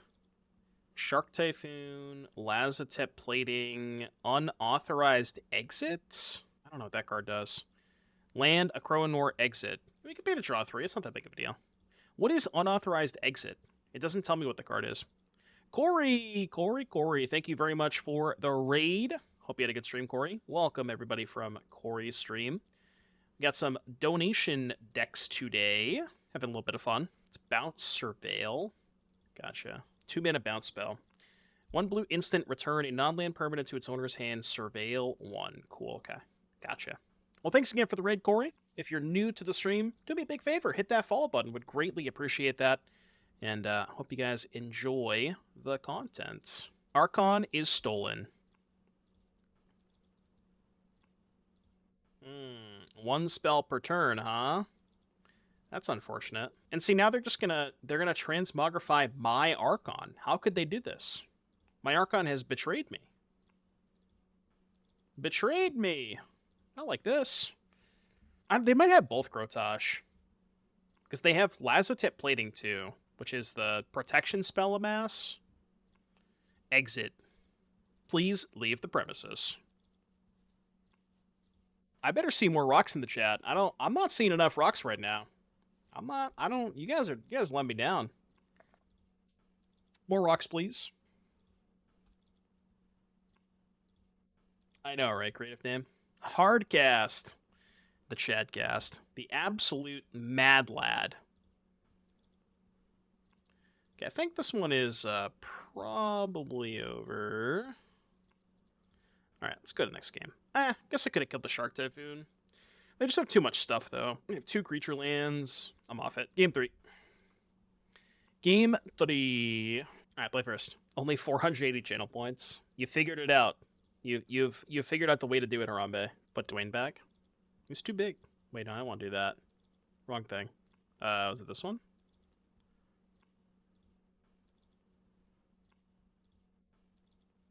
Shark Typhoon, Lazotep Plating, Unauthorized Exit? I don't know what that card does. Land, Akroan War, Exit. We could pay to draw 3. It's not that big of a deal. What is Unauthorized Exit? It doesn't tell me what the card is. Corey, thank you very much for the raid. Hope you had a good stream, Corey. Welcome, everybody, from Corey's stream. We got some donation decks today. Having a little bit of fun. It's Bounce Surveil. Gotcha. 2-mana bounce spell. 1 blue instant, return a non-land permanent to its owner's hand. Surveil 1. Cool, okay. Gotcha. Well, thanks again for the raid, Corey. If you're new to the stream, do me a big favor. Hit that follow button. Would greatly appreciate that. And hope you guys enjoy the content. Archon is stolen. 1 spell per turn, huh? That's unfortunate. And see, now they're gonna transmogrify my Archon. How could they do this? My Archon has betrayed me. Betrayed me. Not like this. They might have both Grotosh. Because they have Lazotep Plating too, which is the protection spell amass. Exit. Please leave the premises. I better see more rocks in the chat. I'm not seeing enough rocks right now. You guys let me down. More rocks, please. I know, right? Creative name. Hardcast. The Chadcast. The absolute mad lad. Okay, I think this one is probably over. Alright, let's go to the next game. Guess I could have killed the Shark Typhoon. They just have too much stuff, though. We have 2 creature lands. I'm off it. Game 3. Game 3. All right, play first. Only 480 channel points. You figured it out. You've figured out the way to do it, Harambe. Put Dwayne back. He's too big. Wait, no, I don't want to do that. Wrong thing. Was it this one?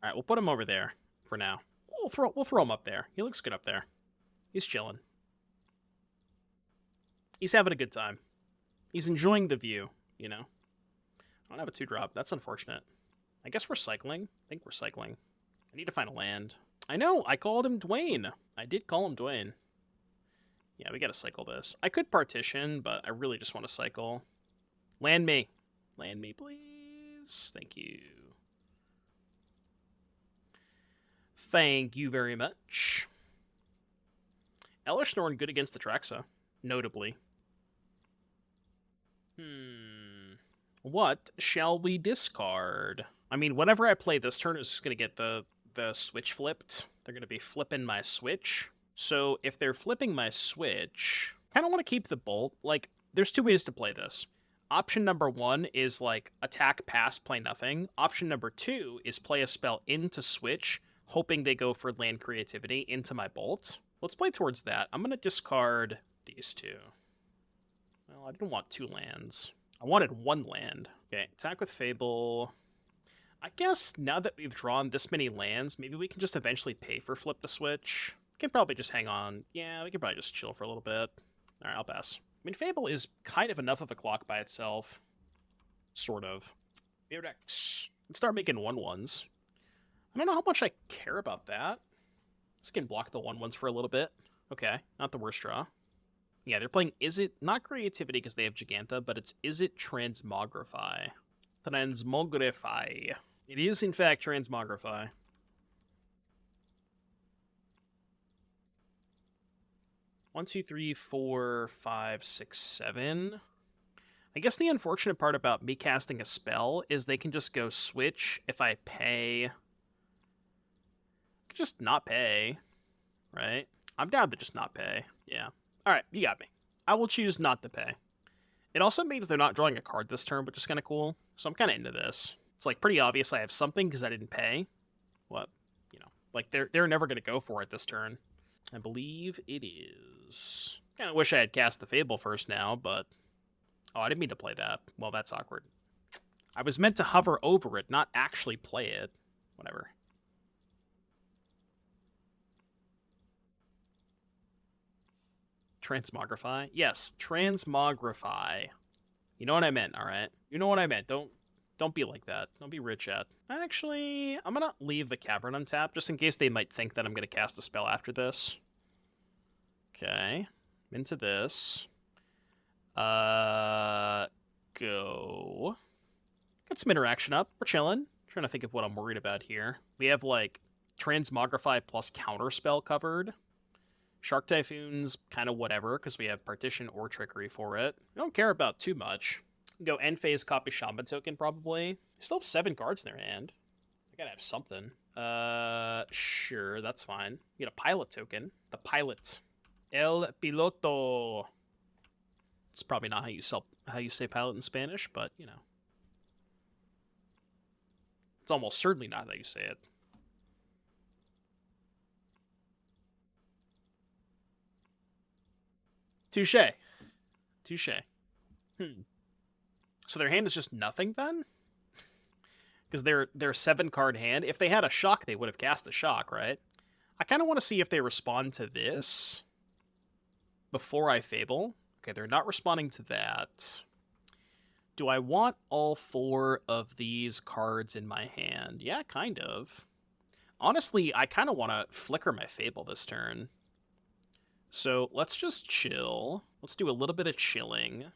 All right, we'll put him over there for now. We'll throw him up there. He looks good up there. He's chilling. He's having a good time. He's enjoying the view, you know. I don't have a 2-drop. That's unfortunate. I guess we're cycling. I think we're cycling. I need to find a land. I know, I called him Dwayne. I did call him Dwayne. Yeah, we gotta cycle this. I could partition, but I really just want to cycle. Land me. Land me, please. Thank you. Thank you very much. Elesh Norn good against the Traxa, notably. What shall we discard? I mean, whenever I play this turn, is just going to get the switch flipped. They're going to be flipping my switch. So if they're flipping my switch, I kind of want to keep the bolt. Like, there's 2 ways to play this. Option number 1 is, like, attack, pass, play nothing. Option number 2 is play a spell into switch, hoping they go for land creativity into my bolt. Let's play towards that. I'm going to discard these 2. Well, I didn't want 2 lands. I wanted 1 land. Okay, attack with Fable. I guess now that we've drawn this many lands, maybe we can just eventually pay for flip to switch. We can probably just hang on. Yeah, we can probably just chill for a little bit. Alright, I'll pass. I mean, Fable is kind of enough of a clock by itself. Sort of. Let's start making 1/1s. I don't know how much I care about that. This can block the 1/1s for a little bit. Okay, not the worst draw. Yeah, they're playing Izzet, not creativity because they have Gigantha, but it's Izzet Transmogrify. Transmogrify. It is, in fact, Transmogrify. One, two, three, four, five, six, 7. I guess the unfortunate part about me casting a spell is they can just go switch if I pay. I could just not pay, right? I'm down to just not pay. Yeah. Alright, you got me. I will choose not to pay. It also means they're not drawing a card this turn, which is kind of cool. So I'm kind of into this. It's like pretty obvious I have something because I didn't pay. What? You know, like they're never going to go for it this turn. I believe it is. Kind of wish I had cast the Fable first now, but... Oh, I didn't mean to play that. Well, that's awkward. I was meant to hover over it, not actually play it. Whatever. Transmogrify? Yes, Transmogrify. You know what I meant, alright? You know what I meant. Don't be like that. Don't be rich at. Actually, I'm gonna leave the Cavern untapped, just in case they might think that I'm gonna cast a spell after this. Okay. Into this. Go. Got some interaction up. We're chilling. Trying to think of what I'm worried about here. We have, like, Transmogrify plus Counterspell covered. Shark Typhoon's kind of whatever, because we have Partition or Trickery for it. We don't care about too much. Go end phase, copy Shaman token, probably. Still have 7 cards in their hand. I gotta have something. Sure, that's fine. We get a pilot token. The pilot. El Piloto. It's probably not how you say pilot in Spanish, but, you know. It's almost certainly not how you say it. Touche. Touche. So their hand is just nothing, then? Because they're 7-card hand. If they had a shock, they would have cast a shock, right? I kind of want to see if they respond to this before I Fable. Okay, they're not responding to that. Do I want all 4 of these cards in my hand? Yeah, kind of. Honestly, I kind of want to flicker my Fable this turn. So let's just chill. Let's do a little bit of chilling.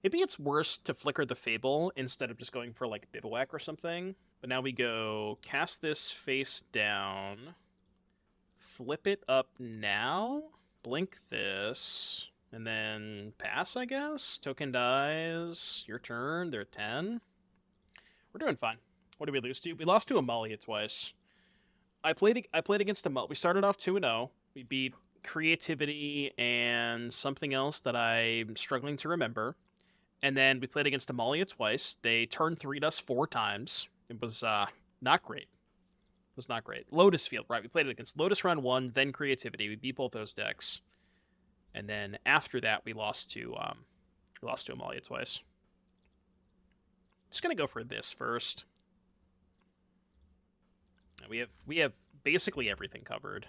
Maybe it's worse to flicker the Fable instead of just going for, like, Bivouac or something. But now we go cast this face down. Flip it up now. Blink this. And then pass, I guess? Token dies. Your turn. They're 10. We're doing fine. What did we lose to? We lost to Amalia twice. I played against Amalia. We started off 2-0. We beat Creativity and something else that I'm struggling to remember. And then we played against Amalia twice. They turn 3'd us 4 times. It was not great. It was not great. Lotus Field, right? We played it against Lotus round 1, then Creativity. We beat both those decks. And then after that, we lost to Amalia twice. Just gonna go for this first. We have basically everything covered.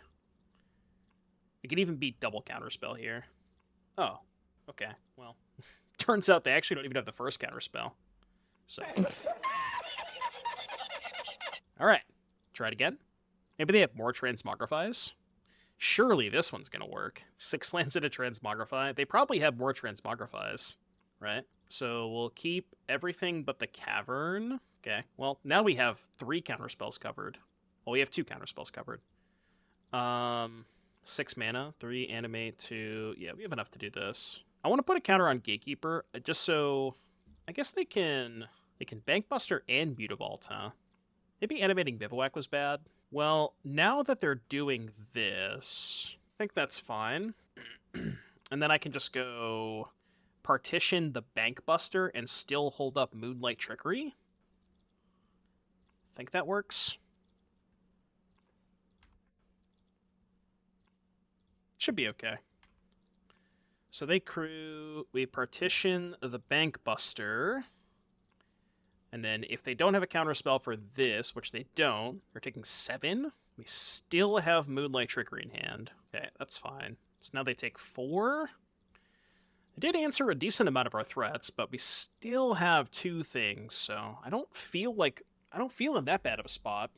We can even beat double counterspell here. Oh, okay. Well, turns out they actually don't even have the first counterspell. So, all right, try it again. Maybe they have more Transmogrifys. Surely this one's gonna work. 6 lands in a Transmogrify. They probably have more Transmogrifys, right? So we'll keep everything but the Cavern. Okay. Well, now we have 3 counterspells covered. Well, we have 2 counterspells covered. 6 mana, 3 animate, 2. Yeah, we have enough to do this. I want to put a counter on Gatekeeper, just so I guess they can Bankbuster and Mutavault, huh? Maybe animating Bivouac was bad. Well, now that they're doing this, I think that's fine. And then I can just go partition the Bankbuster and still hold up Moonlight Trickery. I think that works. Should be okay. So they crew, we partition the Bankbuster, and then if they don't have a counterspell for this, which they don't, they're taking 7, we still have Moonlight Trickery in hand. Okay, that's fine. So now they take 4. They did answer a decent amount of our threats, but we still have 2 things, so I don't feel in that bad of a spot.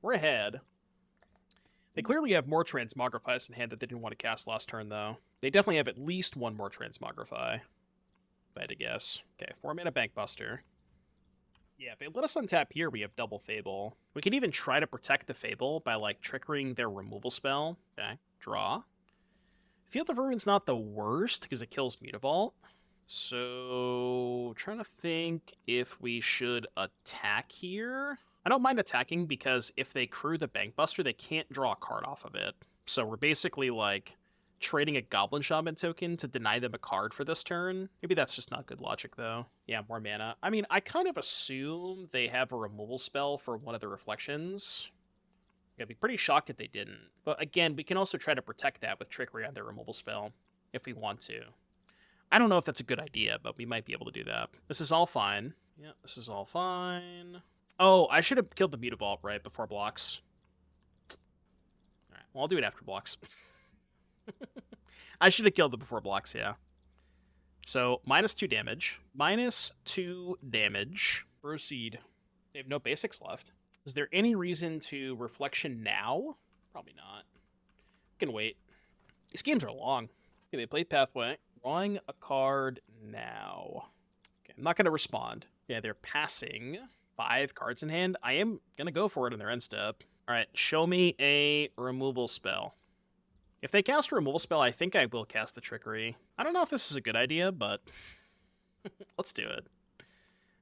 We're ahead. They clearly have more Transmogrifys in hand that they didn't want to cast last turn, though. They definitely have at least 1 more Transmogrify, if I had to guess. Okay, 4 mana Bankbuster. Yeah, if they let us untap here, we have double Fable. We can even try to protect the Fable by, like, triggering their removal spell. Okay, draw. Field of Ruin's not the worst, because it kills Mutavault. So, trying to think if we should attack here. I don't mind attacking because if they crew the Bankbuster, they can't draw a card off of it. So we're basically, like, trading a Goblin Shaman token to deny them a card for this turn. Maybe that's just not good logic, though. Yeah, more mana. I mean, I kind of assume they have a removal spell for one of the reflections. I'd be pretty shocked if they didn't. But again, we can also try to protect that with Trickery on their removal spell if we want to. I don't know if that's a good idea, but we might be able to do that. This is all fine. Yeah, this is all fine. Oh, I should have killed the Mutavault, right, before blocks. Alright, well, I'll do it after blocks. I should have killed them before blocks, yeah. So, -2 damage. -2 damage. Proceed. They have no basics left. Is there any reason to Reflection now? Probably not. We can wait. These games are long. Okay, they play Pathway. Drawing a card now. Okay, I'm not going to respond. Yeah, they're passing 5 cards in hand. I am going to go for it in their end step. Alright, show me a removal spell. If they cast a removal spell, I think I will cast the Trickery. I don't know if this is a good idea, but let's do it.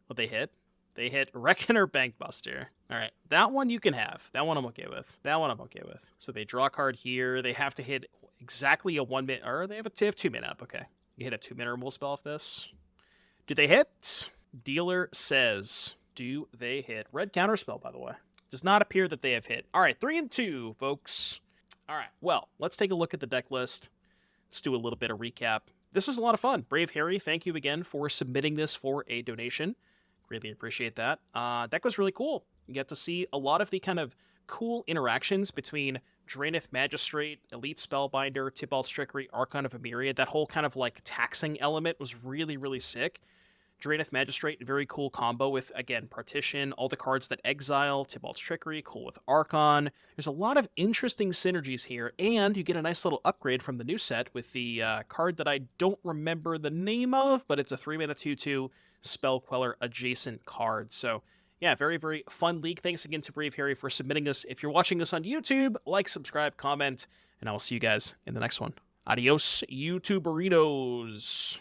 What they hit? They hit Reckoner Bankbuster. Alright, that one you can have. That one I'm okay with. That one I'm okay with. So they draw a card here. They have to hit exactly a 1 minute, or they have 2 mana up. Okay. You hit a 2 mana removal spell off this. Do they hit? Dealer says, do they hit? Red counterspell, by the way. Does not appear that they have hit. Alright, 3 and 2, folks. Alright, well, let's take a look at the deck list. Let's do a little bit of recap. This was a lot of fun. Brave Harry, thank you again for submitting this for a donation. Really appreciate that. Deck was really cool. You get to see a lot of the kind of cool interactions between Drannith Magistrate, Elite Spellbinder, Tibalt's Trickery, Archon of Emeria. That whole kind of like taxing element was really, really sick. Drannith Magistrate, very cool combo with, again, Partition, all the cards that exile, Tibalt's Trickery, cool with Archon. There's a lot of interesting synergies here, and you get a nice little upgrade from the new set with the card that I don't remember the name of, but it's a 3-mana 2/2 Spell Queller adjacent card. So, yeah, very, very fun league. Thanks again to Brave Harry for submitting this. If you're watching this on YouTube, like, subscribe, comment, and I will see you guys in the next one. Adios, YouTube burritos.